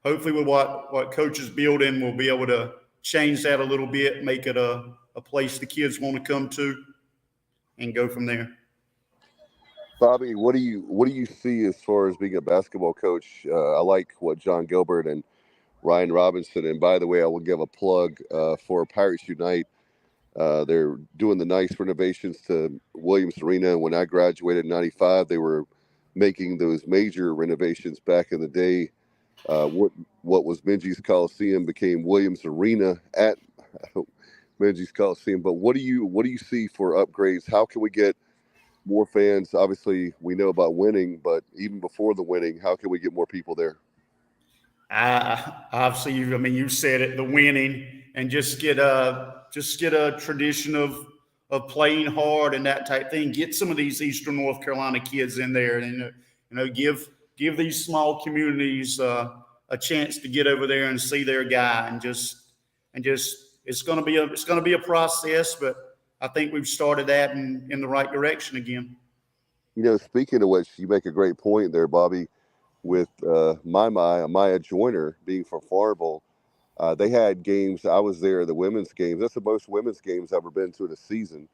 hopefully with what Coach is building, we'll be able to change that a little bit, make it a place the kids want to come to and go from there. Bobby, what do you see as far as being a basketball coach? I like what John Gilbert and Ryan Robinson, and by the way, I will give a plug for Pirates Unite. They're doing the nice renovations to Williams Arena. When I graduated in '95, they were making those major renovations back in the day. What was Minji's Coliseum became Williams Arena at Minji's Coliseum. But what do you see for upgrades? How can we get more fans? Obviously, we know about winning, but even before the winning, how can we get more people there? Obviously, you said it, the winning, and just get a tradition of playing hard and that type thing. Get some of these Eastern North Carolina kids in there, and give these small communities a chance to get over there and see their guy, and just it's going to be a process, but I think we've started that in the right direction again. Speaking of which, you make a great point there, Bobby, with Maya Joyner being from Farmville. They had games. I was there, the women's games. That's the most women's games I've ever been to in a season.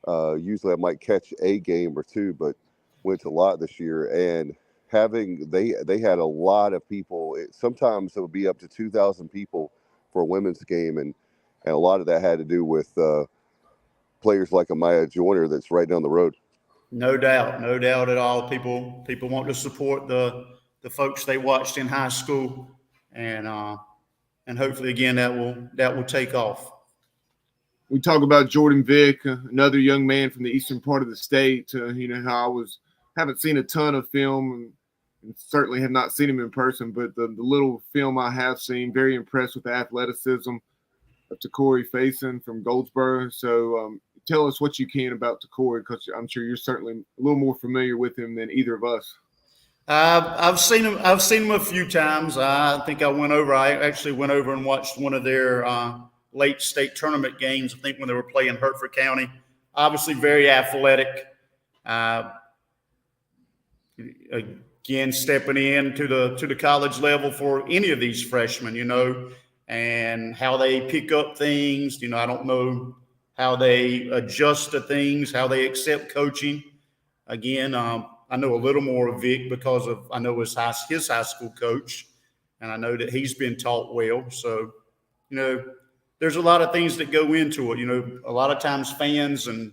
Usually I might catch a game or two, but went to a lot this year. And they had a lot of people. Sometimes it would be up to 2,000 people for a women's game, and a lot of that had to do with players like Maya Joyner that's right down the road. No doubt at all. People want to support the folks they watched in high school, and hopefully again that will take off. We talk about Jordan Vick, another young man from the eastern part of the state. How I haven't seen a ton of film and certainly have not seen him in person, but the little film I have seen, very impressed with the athleticism of Takori Faison from Goldsboro. So tell us what you can about Takori, because I'm sure you're certainly a little more familiar with him than either of us. I've seen him a few times. I think I actually went over and watched one of their late state tournament games, I think when they were playing Hertford County. Obviously very athletic. Again, stepping in to the college level for any of these freshmen, and how they pick up things. I don't know how they adjust to things, how they accept coaching. Again, I know a little more of Vic because I know his high school coach, and I know that he's been taught well. So, there's a lot of things that go into it. A lot of times fans and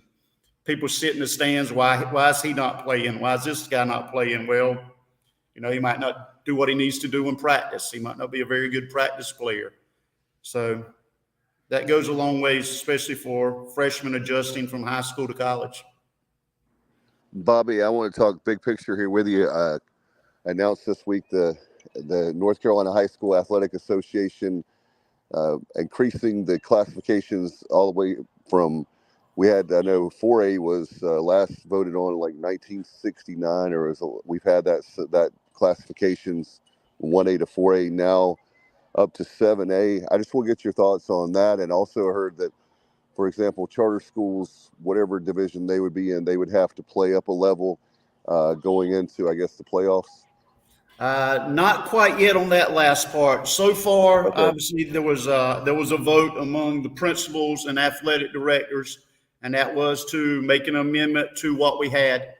people sit in the stands, why is he not playing? Why is this guy not playing? Well, he might not do what he needs to do in practice. He might not be a very good practice player. So that goes a long ways, especially for freshmen adjusting from high school to college. Bobby, I want to talk big picture here with you. Announced this week the North Carolina High School Athletic Association increasing the classifications all the way from, I know 4A was last voted on like 1969, we've had that classifications 1A to 4A now up to 7A. I just want to get your thoughts on that. And also heard that, for example, charter schools, whatever division they would be in, they would have to play up a level going into, I guess, the playoffs. Not quite yet on that last part. So far, Okay. Obviously, there was a vote among the principals and athletic directors, and that was to make an amendment to what we had.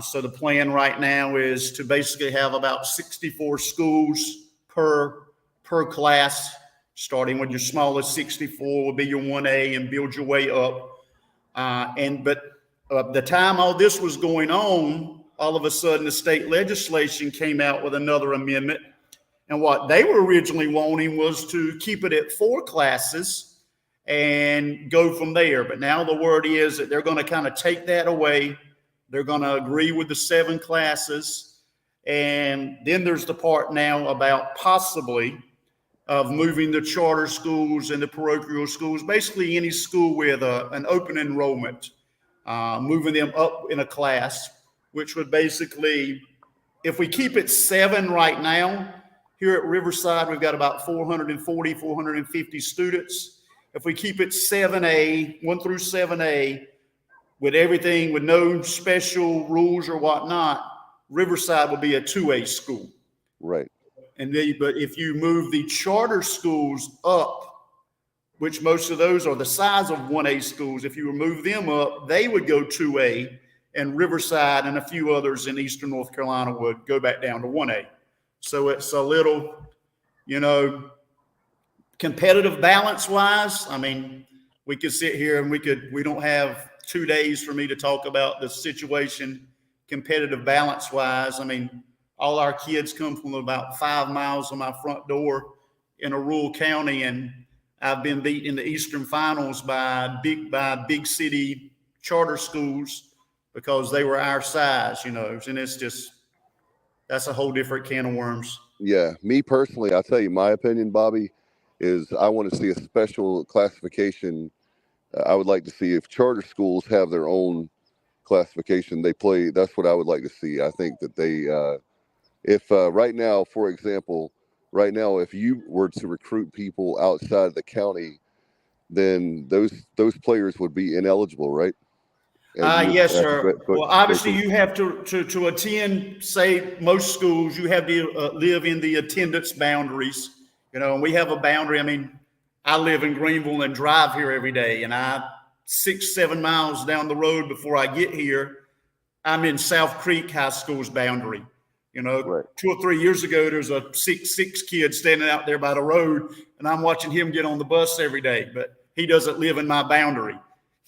So the plan right now is to basically have about 64 schools per class, starting with your smallest 64 will be your 1A and build your way up. But the time all this was going on, all of a sudden the state legislation came out with another amendment. And what they were originally wanting was to keep it at 4 classes and go from there. But now the word is that they're going to kind of take that away. They're going to agree with the 7 classes. And then there's the part now about possibly of moving the charter schools and the parochial schools, basically any school with an open enrollment, moving them up in a class, which would basically, if we keep it 7 right now, here at Riverside, we've got about 440, 450 students. If we keep it 7A, 1 through 7A, with everything, with no special rules or whatnot, Riverside will be a 2A school. Right. But if you move the charter schools up, which most of those are the size of 1A schools, if you move them up, they would go 2A, and Riverside and a few others in eastern North Carolina would go back down to 1A. So it's a little, competitive balance-wise. I mean, we could sit here and we don't have 2 days for me to talk about the situation competitive balance-wise. I mean, all our kids come from about 5 miles from my front door in a rural county, and I've been beat in the Eastern Finals by big city charter schools because they were our size, and it's just, that's a whole different can of worms. Yeah, me personally, I'll tell you my opinion, Bobby, is I want to see a special classification. I would like to see if charter schools have their own classification they play. That's what I would like to see. I think that they if right now, for example, if you were to recruit people outside the county, then those players would be ineligible, right? Yes, sir. Well, obviously, coach? you have to attend. Say most schools, you have to live in the attendance boundaries. And we have a boundary. I mean, I live in Greenville and drive here every day, and 6-7 miles down the road before I get here, I'm in South Creek High School's boundary. Right. 2 or 3 years ago, there's a 6'6" kid standing out there by the road, and I'm watching him get on the bus every day, but he doesn't live in my boundary.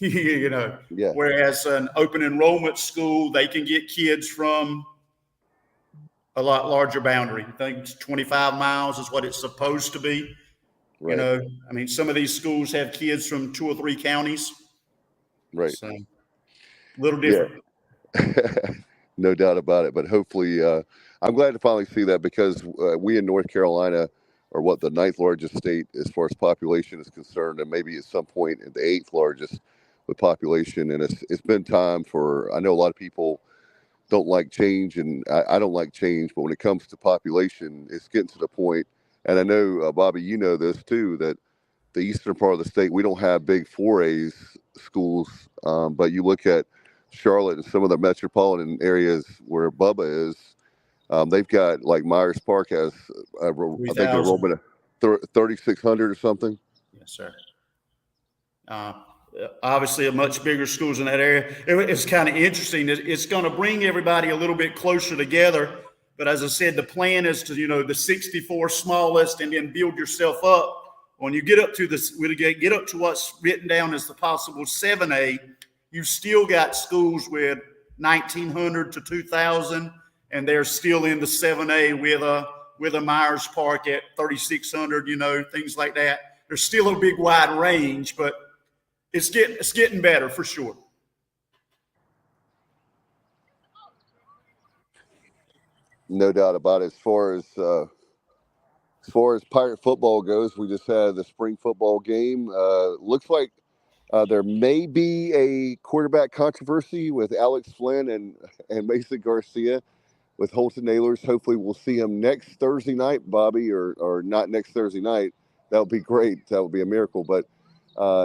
Yeah. Whereas an open enrollment school, they can get kids from a lot larger boundary. I think it's 25 miles is what it's supposed to be. Right. I mean, some of these schools have kids from 2 or 3 counties. Right. So a little different. Yeah. No doubt about it. But hopefully, I'm glad to finally see that, because we in North Carolina are the 9th largest state as far as population is concerned, and maybe at some point the 8th largest with population. And it's been time for, I know a lot of people don't like change, and I don't like change, but when it comes to population, it's getting to the point, and I know, Bobby, you know this too, that the eastern part of the state, we don't have big 4A's schools, but you look at Charlotte and some of the metropolitan areas where Bubba is, they've got, like, Myers Park has, I think, an enrollment of 3,600 or something. Yes, sir. Obviously, a much bigger schools in that area. It's kind of interesting. It's going to bring everybody a little bit closer together. But as I said, the plan is to, the 64 smallest, and then build yourself up. When you get up to get up to what's written down as the possible 7A, you've still got schools with 1,900 to 2,000, and they're still in the 7A with a Myers Park at 3,600. Things like that. There's still a big wide range, but it's getting better for sure. No doubt about it. As far as Pirate football goes, we just had the spring football game. Looks like there may be a quarterback controversy with Alex Flynn and Mason Garcia with Holton Nailers. Hopefully we'll see him next Thursday night, Bobby, or not next Thursday night. That would be great. That would be a miracle. But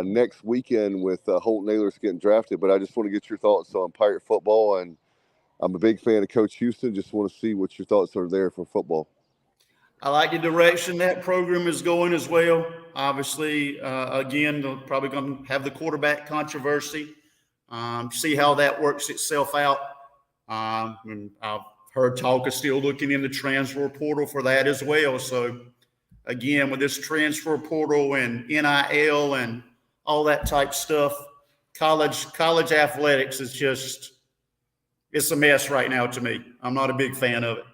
next weekend with Holton Nailers getting drafted. But I just want to get your thoughts on Pirate football, and I'm a big fan of Coach Houston. Just want to see what your thoughts are there for football. I like the direction that program is going as well. Obviously, again, they're probably going to have the quarterback controversy. See how that works itself out. And I've heard talk of still looking in the transfer portal for that as well. So, again, with this transfer portal and NIL and all that type stuff, college athletics is just – it's a mess right now to me. I'm not a big fan of it.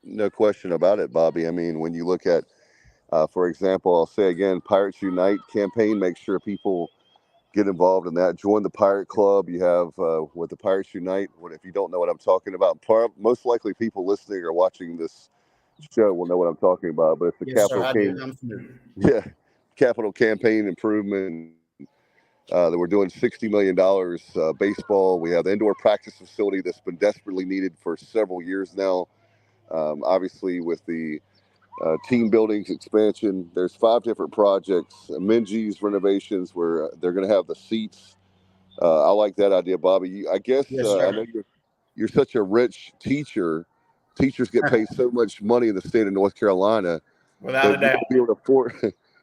No question about it, Bobby. I mean, when you look at, for example, I'll say again, Pirates Unite campaign, make sure people get involved in that. Join the Pirate Club. You have with the Pirates Unite. If you don't know what I'm talking about, most likely people listening or watching this show will know what I'm talking about. But it's the capital campaign improvement. That we're doing $60 million baseball. We have the indoor practice facility that's been desperately needed for several years now. Obviously, with the team buildings expansion, there's 5 different projects. Minji's renovations where they're going to have the seats. I like that idea, Bobby. I guess yes, I know you're such a rich teacher. Teachers get paid so much money in the state of North Carolina. Without a doubt.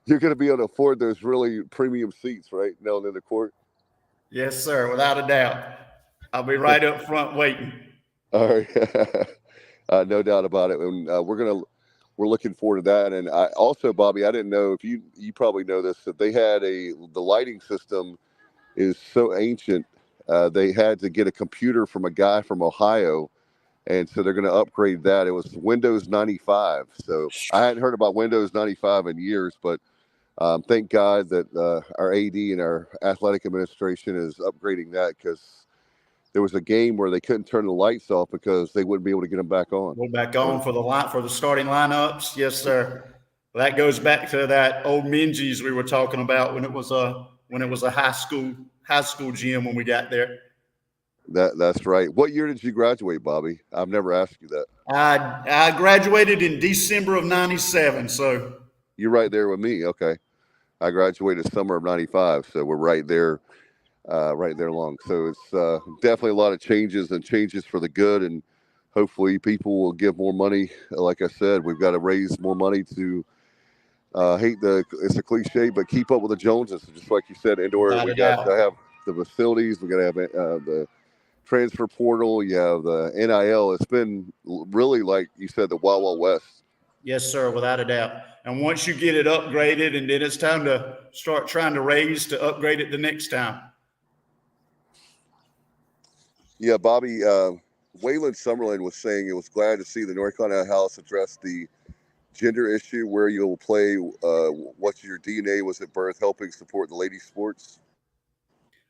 You're going to be able to afford those really premium seats, right, down in the court? Yes, sir, without a doubt. I'll be right up front waiting. All right. No doubt about it. And we're looking forward to that. And also, Bobby, I didn't know if you probably know this, that they had the lighting system is so ancient. They had to get a computer from a guy from Ohio. And so they're going to upgrade that. It was Windows 95. So I hadn't heard about Windows 95 in years, but thank God that our AD and our athletic administration is upgrading that, because there was a game where they couldn't turn the lights off because they wouldn't be able to get them back on. Go back on for the starting lineups. Yes, sir. Well, that goes back to that old Minji's we were talking about when it was a high school gym when we got there. That's right. What year did you graduate, Bobby? I've never asked you that. I graduated in December of '97. So you're right there with me. Okay. I graduated summer of '95. So we're right there. right there along. So it's definitely a lot of changes and changes for the good, and hopefully people will give more money. Like I said, we've got to raise more money to it's a cliche, but keep up with the Joneses. Just like you said, indoor, Without we a got to doubt. have the facilities, we got to have the transfer portal, you have the NIL. It's been really, like you said, the Wild Wild West. Yes, sir, without a doubt. And once you get it upgraded, and then it's time to start trying to raise to upgrade it the next time. Yeah, Bobby, Waylon Summerlin was saying it was glad to see the North Carolina House address the gender issue where you'll play what your DNA was at birth, helping support the ladies' sports.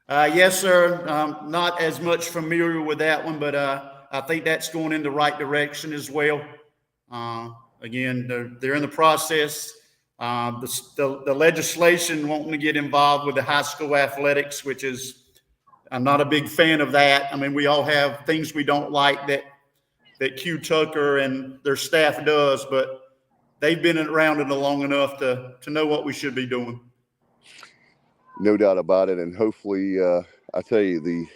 Yes, sir. Not as much familiar with that one, but I think that's going in the right direction as well. Again, they're in the process. The legislation wanting to get involved with the high school athletics, which is, I'm not a big fan of that. I mean, we all have things we don't like that Q Tucker and their staff does, but they've been around it long enough to know what we should be doing. No doubt about it. And hopefully, I tell you,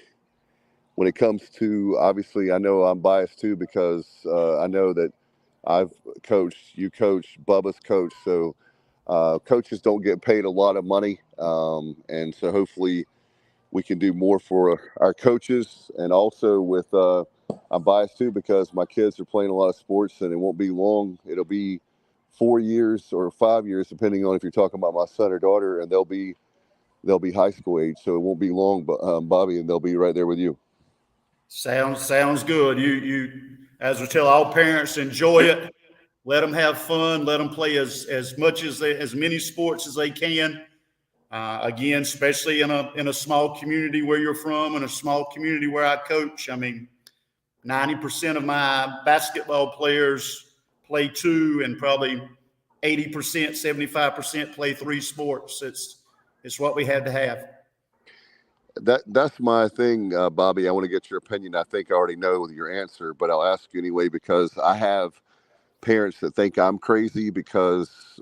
when it comes to, obviously, I know I'm biased too, because I know that I've coached, you coach, Bubba's coach. So coaches don't get paid a lot of money. And so hopefully we can do more for our coaches. And also with, I'm biased too, because my kids are playing a lot of sports, and it won't be long. It'll be 4 years or 5 years, depending on if you're talking about my son or daughter, and they'll be high school age. So it won't be long, but Bobby, and they'll be right there with you. Sounds good. You, as we tell all parents, enjoy it. Let them have fun. Let them play as many sports as they can. Again, especially in a small community where you're from, and a small community where I coach. I mean, 90% of my basketball players play 2, and probably 80%, 75% play 3 sports. It's what we had to have. That's my thing, Bobby. I want to get your opinion. I think I already know your answer, but I'll ask you anyway, because I have parents that think I'm crazy because,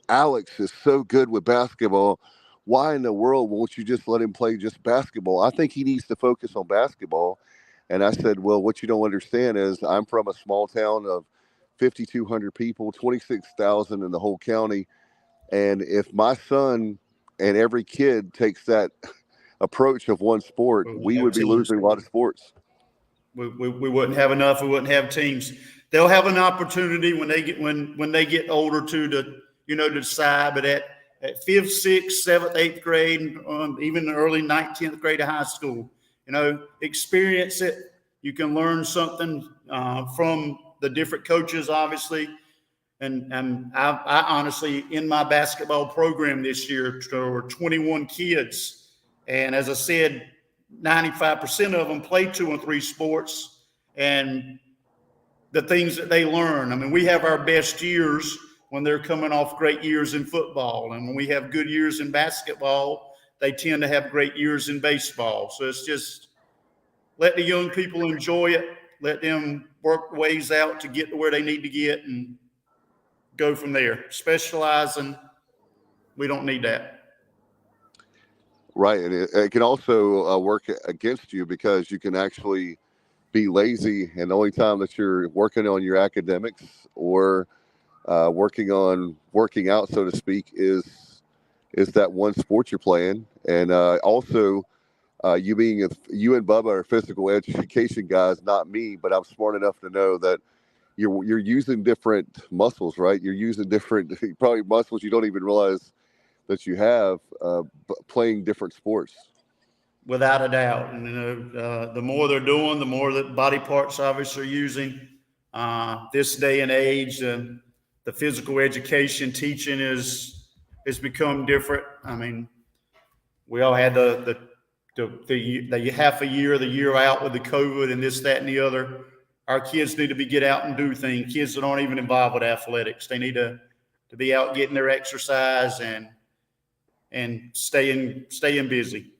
Alex is so good with basketball. Why in the world won't you just let him play just basketball? I think he needs to focus on basketball. And I said, well, what you don't understand is I'm from a small town of 5,200 people, 26,000 in the whole county. And if my son and every kid takes that approach of one sport, we would be losing a lot of sports. We wouldn't have enough. We wouldn't have teams. They'll have an opportunity when they get older to decide. But at 5th, 6th, 7th, 8th grade, even the early 9th, 10th grade of high school, experience it. You can learn something from the different coaches, obviously. And I honestly, in my basketball program this year, there were 21 kids. And as I said, 95% of them play 2 and 3 sports, and the things that they learn. I mean, we have our best years when they're coming off great years in football. And when we have good years in basketball, they tend to have great years in baseball. So it's just let the young people enjoy it. Let them work ways out to get to where they need to get and go from there. Specializing, we don't need that. Right. And it can also work against you, because you can actually be lazy. And the only time that you're working on your academics or working out, so to speak, is that one sport you're playing. And also you and Bubba are physical education guys, not me, but I'm smart enough to know that you're using different muscles, right? You're using different probably muscles you don't even realize that you have playing different sports. Without a doubt. And, the more they're doing, the more that body parts obviously are using. This day and age, the physical education teaching is become different. I mean, we all had the half a year, the year out with the COVID and this, that, and the other. Our kids need to get out and do things. Kids that aren't even involved with athletics, they need to be out getting their exercise and staying busy.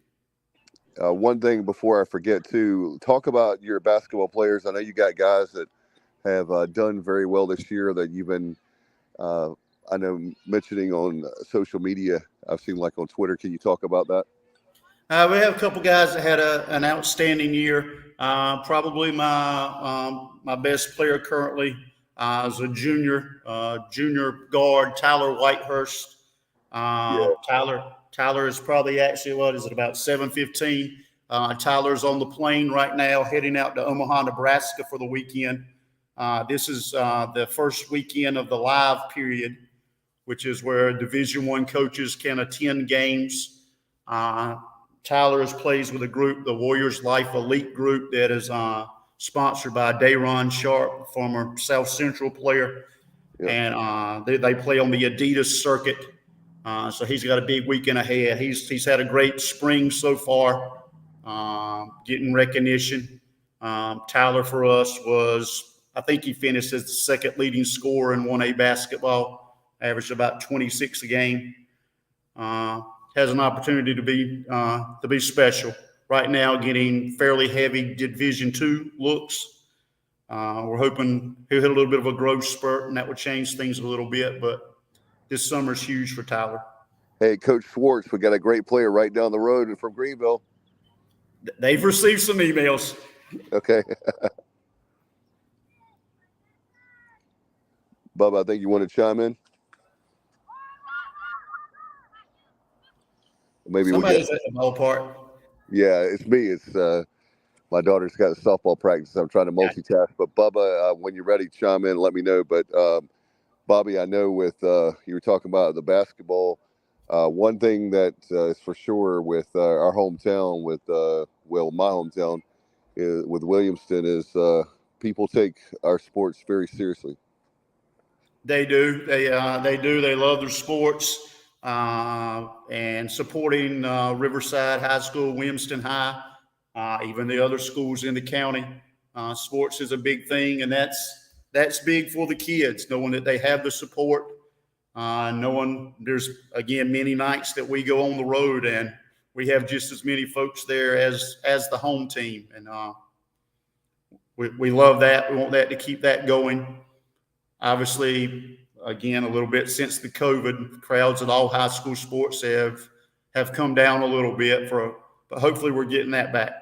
One thing before I forget to talk about your basketball players. I know you got guys that have done very well this year that you've been, mentioning on social media. I've seen like on Twitter. Can you talk about that? We have a couple guys that had an outstanding year. Probably my best player currently is a junior guard, Tyler Whitehurst. Tyler is probably actually, about 7'15". Tyler's on the plane right now, heading out to Omaha, Nebraska for the weekend. This is the first weekend of the live period, which is where Division I coaches can attend games. Tyler plays with a group, the Warriors Life Elite group, that is sponsored by Dayron Sharp, former South Central player. Yep. And they play on the Adidas circuit. So he's got a big weekend ahead. He's had a great spring so far, getting recognition. Tyler for us I think he finished as the second leading scorer in 1A basketball, averaged about 26 a game. Has an opportunity to be special. Right now, getting fairly heavy Division II looks. We're hoping he'll hit a little bit of a growth spurt, and that would change things a little bit. But this summer's huge for Tyler. Hey, Coach Schwartz, we got a great player right down the road from Greenville. They've received some emails. Okay. Bubba, I think you want to chime in. Maybe somebody's at the ballpark. Yeah, it's me. It's my daughter's got a softball practice. I'm trying to multitask. But Bubba, when you're ready, chime in and let me know. But Bobby, I know with you were talking about the basketball. One thing that is for sure with our hometown, with my hometown, with Williamston, is people take our sports very seriously. They do. They do. They love their sports. And supporting Riverside High School, Williamston High, even the other schools in the county. Sports is a big thing, and that's big for the kids, knowing that they have the support, knowing there's, again, many nights that we go on the road and we have just as many folks there as the home team. And we love that. We want that to keep that going. Obviously, again, a little bit since the COVID, crowds at all high school sports have come down a little bit, but hopefully we're getting that back.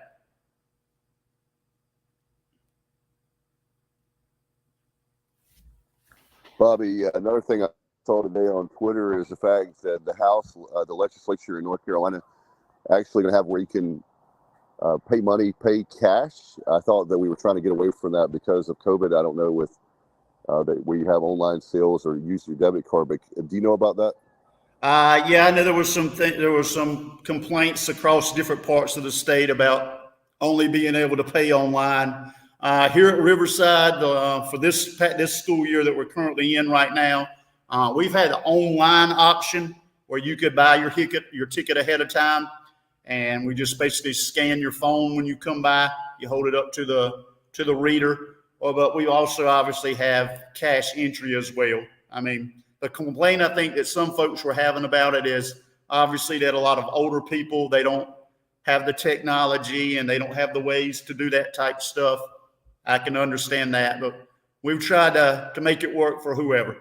Bobby, another thing I saw today on Twitter is the fact that the House, the legislature in North Carolina, actually going to have where you can pay cash. I thought that we were trying to get away from that because of COVID. I don't know with that where you have online sales or use your debit card, but do you know about that? Yeah, I know there were some complaints across different parts of the state about only being able to pay online. Here at Riverside, for this school year that we're currently in right now, we've had an online option where you could buy your ticket ahead of time, and we just basically scan your phone when you come by. You hold it up to the reader. But we also obviously have cash entry as well. I mean, the complaint I think that some folks were having about it is obviously that a lot of older people, they don't have the technology and they don't have the ways to do that type of stuff. I can understand that, but we've tried to make it work for whoever.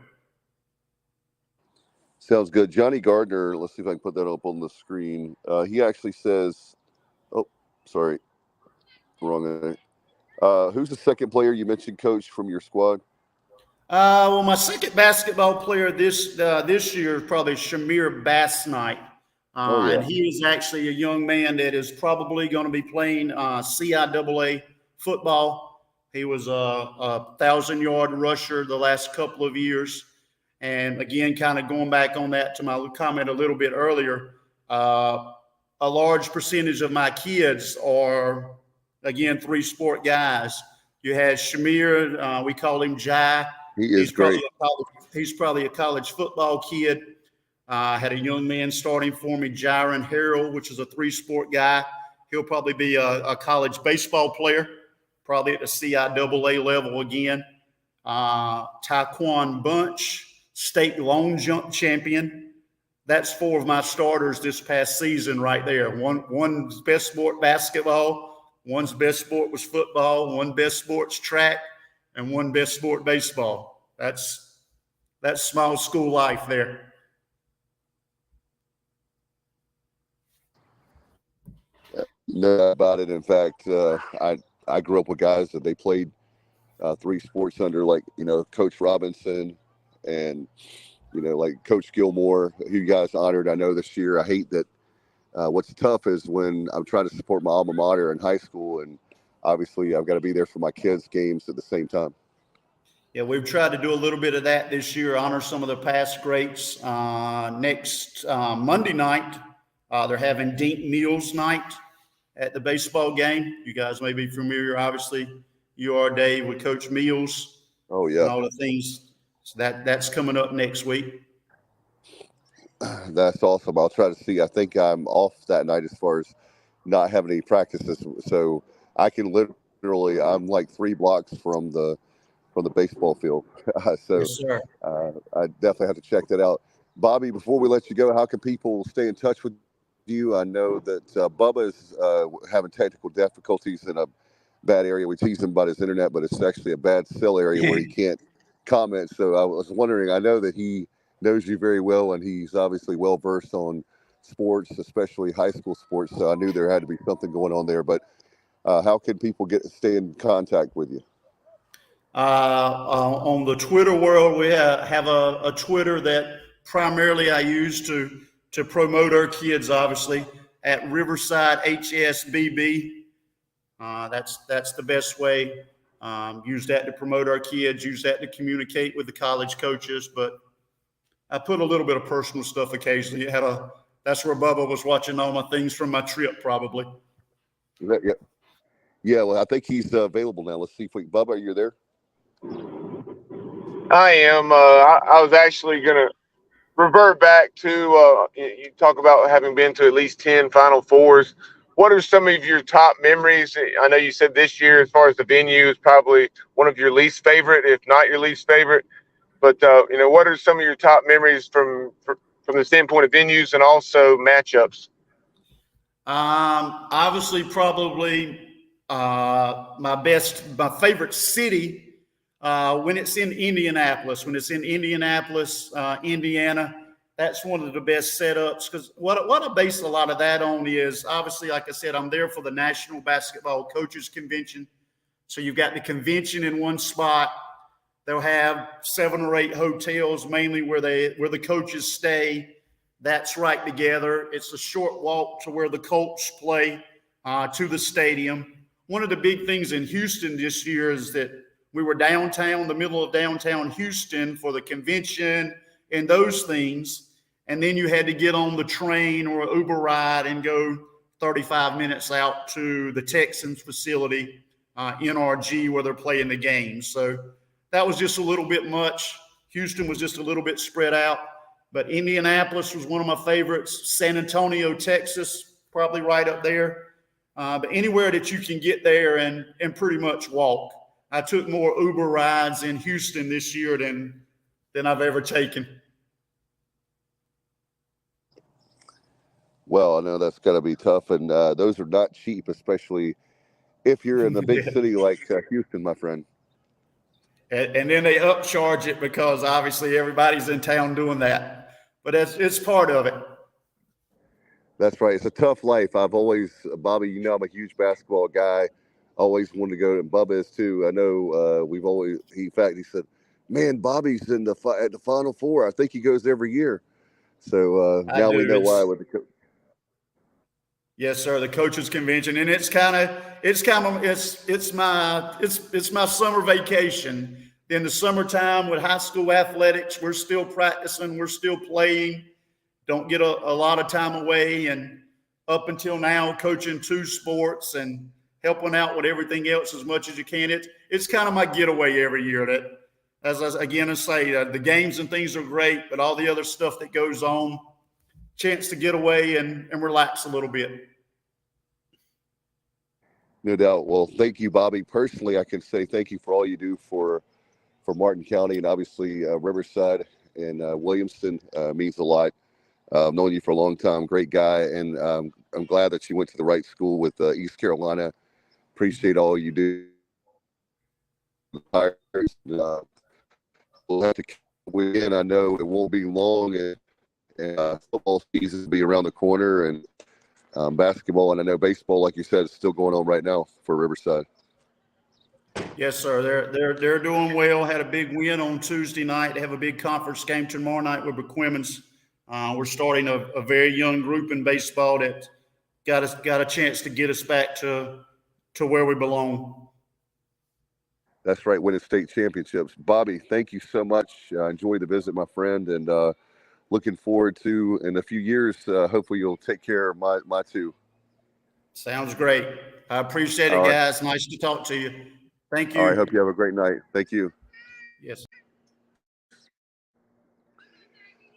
Sounds good. Johnny Gardner, let's see if I can put that up on the screen. He actually says, oh, sorry, wrong. Who's the second player you mentioned, Coach, from your squad? Well, my second basketball player this year is probably Shamir Bassnight. And he is actually a young man that is probably going to be playing CIAA football. He was a 1,000-yard rusher the last couple of years. And again, kind of going back on that to my comment a little bit earlier, a large percentage of my kids are, again, three-sport guys. You had Shamir, we call him Jai. He's great. He's probably a college football kid. Had a young man starting for me, Jaron Harrell, which is a three-sport guy. He'll probably be a college baseball player, probably at the CIAA level again. Taekwon Bunch, state long jump champion. That's four of my starters this past season right there. One's best sport basketball, one's best sport was football, one best sport's track, and one best sport baseball. That's small school life there. No doubt about it. In fact, I grew up with guys that they played 3 sports under, like, Coach Robinson and, like Coach Gilmore, who you guys honored, I know, this year. I hate that. What's tough is when I'm trying to support my alma mater in high school, and obviously I've got to be there for my kids' games at the same time. Yeah, we've tried to do a little bit of that this year, honor some of the past greats. Next Monday night, they're having Dink Neal's night at the baseball game. You guys may be familiar, obviously. You are, Dave, with Coach Meals. Oh, yeah. And all the things. So that's coming up next week. That's awesome. I'll try to see. I think I'm off that night as far as not having any practices. So I can literally, I'm like 3 blocks from the baseball field. So Yes, sir. I definitely have to check that out. Bobby, before we let you go, how can people stay in touch with you? I know that Bubba is having technical difficulties in a bad area. We tease him about his internet, but it's actually a bad cell area where he can't comment. So I was wondering, I know that he knows you very well, and he's obviously well versed on sports, especially high school sports. So I knew there had to be something going on there. But how can people stay in contact with you? On the Twitter world, we have a Twitter that primarily I use to promote our kids, obviously, at Riverside HSBB. That's the best way. Use that to promote our kids, use that to communicate with the college coaches. But I put a little bit of personal stuff occasionally. That's where Bubba was watching all my things from my trip, probably. Yeah, well, I think he's available now. Let's see if Bubba, are you there? I am. I was actually going to revert back to you talk about having been to at least 10 Final Fours. What are some of your top memories? I know you said this year, as far as the venue, is probably one of your least favorite, if not your least favorite. But what are some of your top memories from the standpoint of venues and also matchups? Obviously, probably my favorite city. When it's in Indianapolis, Indiana, that's one of the best setups. Because what I base a lot of that on is, obviously, like I said, I'm there for the National Basketball Coaches Convention. So you've got the convention in one spot. They'll have 7 or 8 hotels, mainly where the coaches stay. That's right together. It's a short walk to where the Colts play, to the stadium. One of the big things in Houston this year is that we were downtown, the middle of downtown Houston for the convention and those things. And then you had to get on the train or an Uber ride and go 35 minutes out to the Texans facility, NRG, where they're playing the games. So that was just a little bit much. Houston was just a little bit spread out. But Indianapolis was one of my favorites. San Antonio, Texas, probably right up there. But anywhere that you can get there and pretty much walk. I took more Uber rides in Houston this year than I've ever taken. Well, I know that's got to be tough, and those are not cheap, especially if you're in the big city like Houston, my friend. And then they upcharge it because obviously everybody's in town doing that. But it's part of it. That's right. It's a tough life. I've always, Bobby, I'm a huge basketball guy. Always wanted to go, and Bubba is too. I know he said, man, Bobby's at the Final Four. I think he goes every year. So now we know why with the coach. Yes, sir. The coaches convention, and it's my summer vacation. In the summertime with high school athletics, we're still practicing, we're still playing. Don't get a lot of time away, and up until now, coaching 2 sports and helping out with everything else as much as you can. It's kind of my getaway every year. That, as I say, the games and things are great, but all the other stuff that goes on, chance to get away and relax a little bit. No doubt. Well, thank you, Bobby. Personally, I can say thank you for all you do for Martin County and obviously Riverside and Williamston. Means a lot. I've known you for a long time. Great guy, and I'm glad that you went to the right school with East Carolina. Appreciate all you do. We'll have to win. I know it won't be long, and football season will be around the corner, and basketball, and I know baseball, like you said, is still going on right now for Riverside. Yes, sir. They're doing well. Had a big win on Tuesday night. They have a big conference game tomorrow night with McQuimmons. We're starting a very young group in baseball that got a chance to get us back to where we belong. That's right, winning state championships. Bobby, thank you so much. Enjoy the visit, my friend, and looking forward to, in a few years, hopefully you'll take care of my two. Sounds great. I appreciate it, All right. guys. Nice to talk to you. Thank you. All right, hope you have a great night. Thank you. Yes.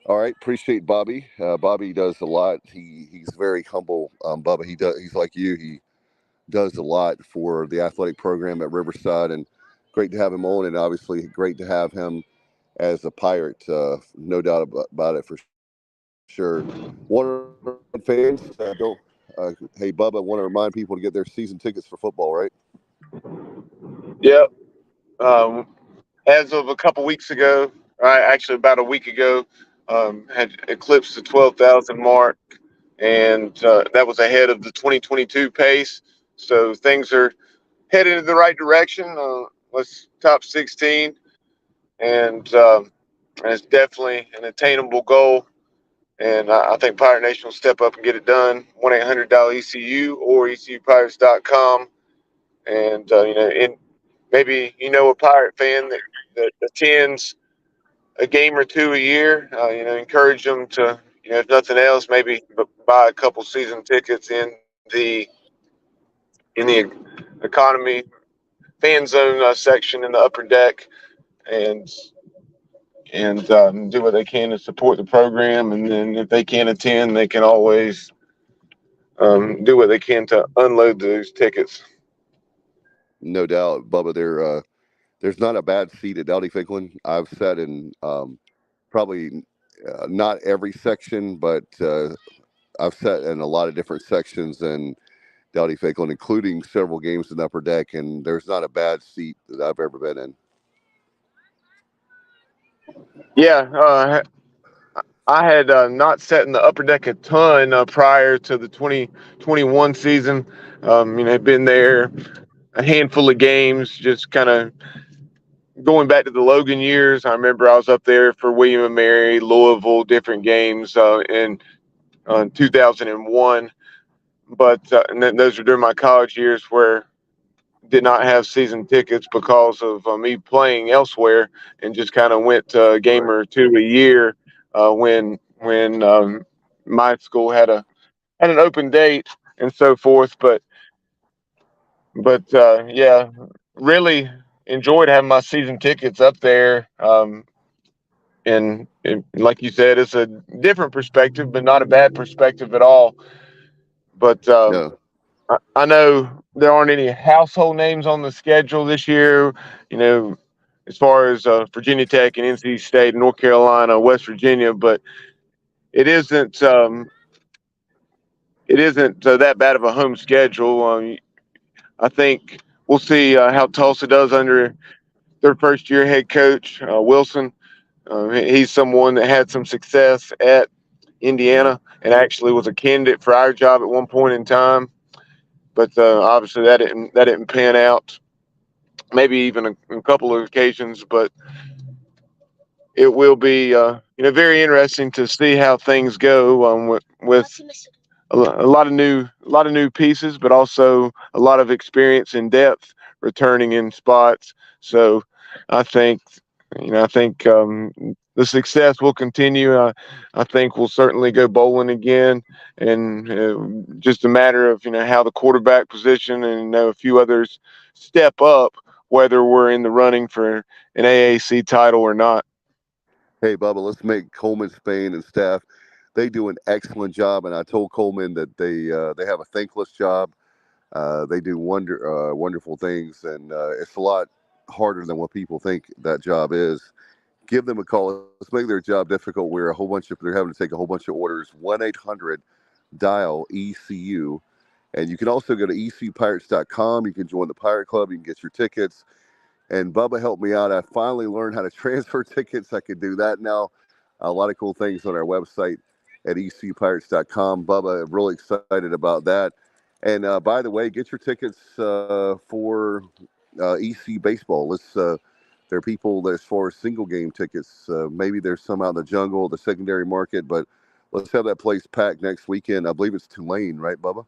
All right, appreciate Bobby. Bobby does a lot. He's very humble. Bubba, he's like you. He does a lot for the athletic program at Riverside, and great to have him on, and obviously great to have him as a Pirate. No doubt about it for sure. Fans, don't. Hey, Bubba, I want to remind people to get their season tickets for football, right? Yep. As of a couple weeks ago, actually about a week ago, had eclipsed the 12,000 mark, and that was ahead of the 2022 pace. So things are headed in the right direction. Let's top 16, and it's definitely an attainable goal. And I think Pirate Nation will step up and get it done. 1-800-ECU or ECUPirates.com. And, maybe a Pirate fan that attends a game or two a year. Encourage them to, if nothing else, maybe buy a couple season tickets in the economy fan zone section in the upper deck, and do what they can to support the program. And then if they can't attend, they can always do what they can to unload those tickets. No doubt, Bubba. There's not a bad seat at Dowdy Ficklin. I've sat in probably not every section, but I've sat in a lot of different sections in Dowdy Ficklin, including several games in the upper deck, and there's not a bad seat that I've ever been in. Yeah, I had not sat in the upper deck a ton prior to the 2021 season. I've been there a handful of games, just kind of going back to the Logan years. I remember I was up there for William and Mary, Louisville, different games in 2001. But and then those were during my college years where did not have season tickets because of me playing elsewhere, and just kind of went to a game or two a year when my school had an open date and so forth. But yeah, really enjoyed having my season tickets up there. And like you said, it's a different perspective, but not a bad perspective at all. But No. I know there aren't any household names on the schedule this year, as far as Virginia Tech and NC State, North Carolina, West Virginia, but it isn't that bad of a home schedule. I think we'll see how Tulsa does under their first year head coach, Wilson. He's someone that had some success at Indiana and actually was a candidate for our job at one point in time. But obviously that didn't pan out. Maybe even a couple of occasions, but it will be very interesting to see how things go with a lot of new pieces, but also a lot of experience and depth returning in spots. So I think the success will continue. I think we'll certainly go bowling again, and just a matter of how the quarterback position and a few others step up, whether we're in the running for an AAC title or not. Hey, Bubba, let's make Coleman, Spain, and staff. They do an excellent job, and I told Coleman that they have a thankless job. They do wonderful things, and it's a lot harder than what people think that job is. Give them a call. Let's make their job difficult. They're having to take a whole bunch of orders. 1-800 ECU, and you can also go to ECUPirates.com. You can join the Pirate Club. You can get your tickets. And Bubba helped me out. I finally learned how to transfer tickets. I can do that now. A lot of cool things on our website. at ECUPirates.com. Bubba, really excited about that. And by the way, get your tickets for EC baseball. There are people that, as far as single game tickets, maybe there's some out in the jungle, the secondary market, but let's have that place packed next weekend. I believe it's Tulane, right, Bubba?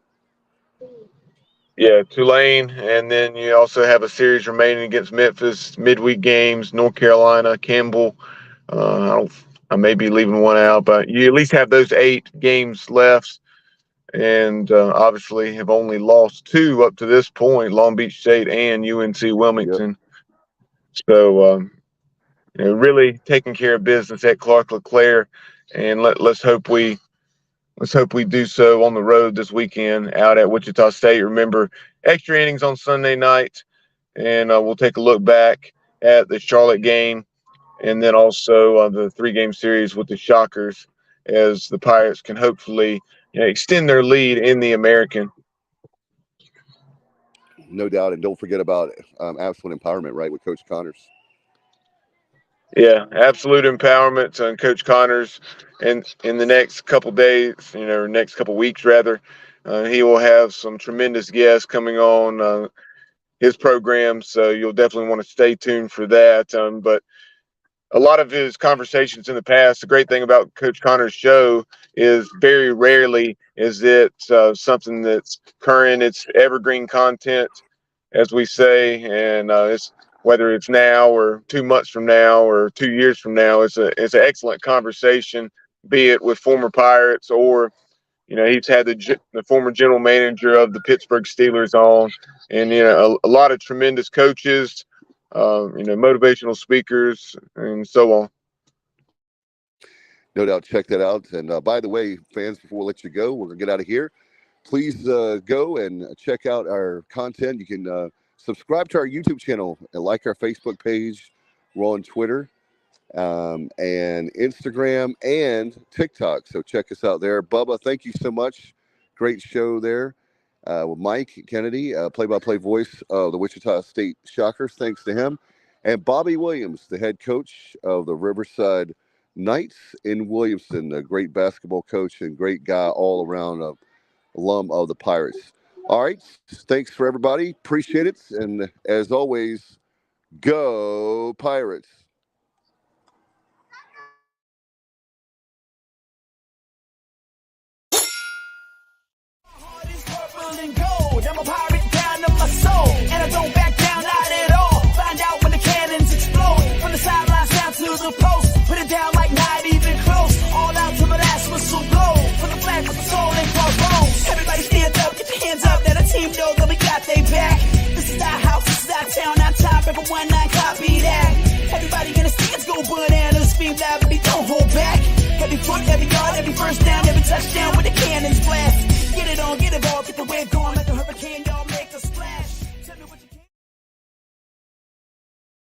Yeah, Tulane, and then you also have a series remaining against Memphis, midweek games, North Carolina, Campbell. I may be leaving one out, but you at least have those 8 games left, and obviously have only lost 2 up to this point, Long Beach State and UNC Wilmington. Yep. So, really taking care of business at Clark LeClaire, and let's hope we do so on the road this weekend out at Wichita State. Remember, extra innings on Sunday night, and we'll take a look back at the Charlotte game, and then also the 3-game series with the Shockers, as the Pirates can hopefully extend their lead in the American. No doubt, and don't forget about absolute empowerment, right, with Coach Connors. Yeah, absolute empowerment on Coach Connors, and in the next couple days, or next couple weeks rather, he will have some tremendous guests coming on his program, so you'll definitely want to stay tuned for that. But a lot of his conversations in the past, the great thing about Coach Connors' show is very rarely is it something that's current. It's evergreen content, as we say, and it's whether it's now or 2 months from now or 2 years from now, it's an excellent conversation, be it with former Pirates or, he's had the former general manager of the Pittsburgh Steelers on, and, a lot of tremendous coaches, motivational speakers, and so on. No doubt, check that out. And by the way, fans, before we let you go, we're going to get out of here. Please go and check out our content. You can subscribe to our YouTube channel and like our Facebook page. We're on Twitter and Instagram and TikTok. So check us out there. Bubba, thank you so much. Great show there with Mike Kennedy, play-by-play voice of the Wichita State Shockers. Thanks to him. And Bobby Williams, the head coach of the Riverside Knights in Williamson, a great basketball coach and great guy all around, alum of the Pirates. All right. Thanks for everybody. Appreciate it. And as always, go Pirates. I'm a pirate down to my soul, and I don't back down, not at all. Find out when the cannons explode, from the sidelines down to the post. Put it down like not even close. All out till the last whistle blow. For the flag with the soul and crossbones. Everybody stand up, get your hands up. Let the team know that we got they back. This is our house, this is our town, our time. Record 19, copy that. Everybody in the stands go bananas, scream loud, but don't hold back. Every foot, every yard, every first down, every touchdown with the cannons blast. Get it on, get it all, get the wave going like a hurricane, y'all.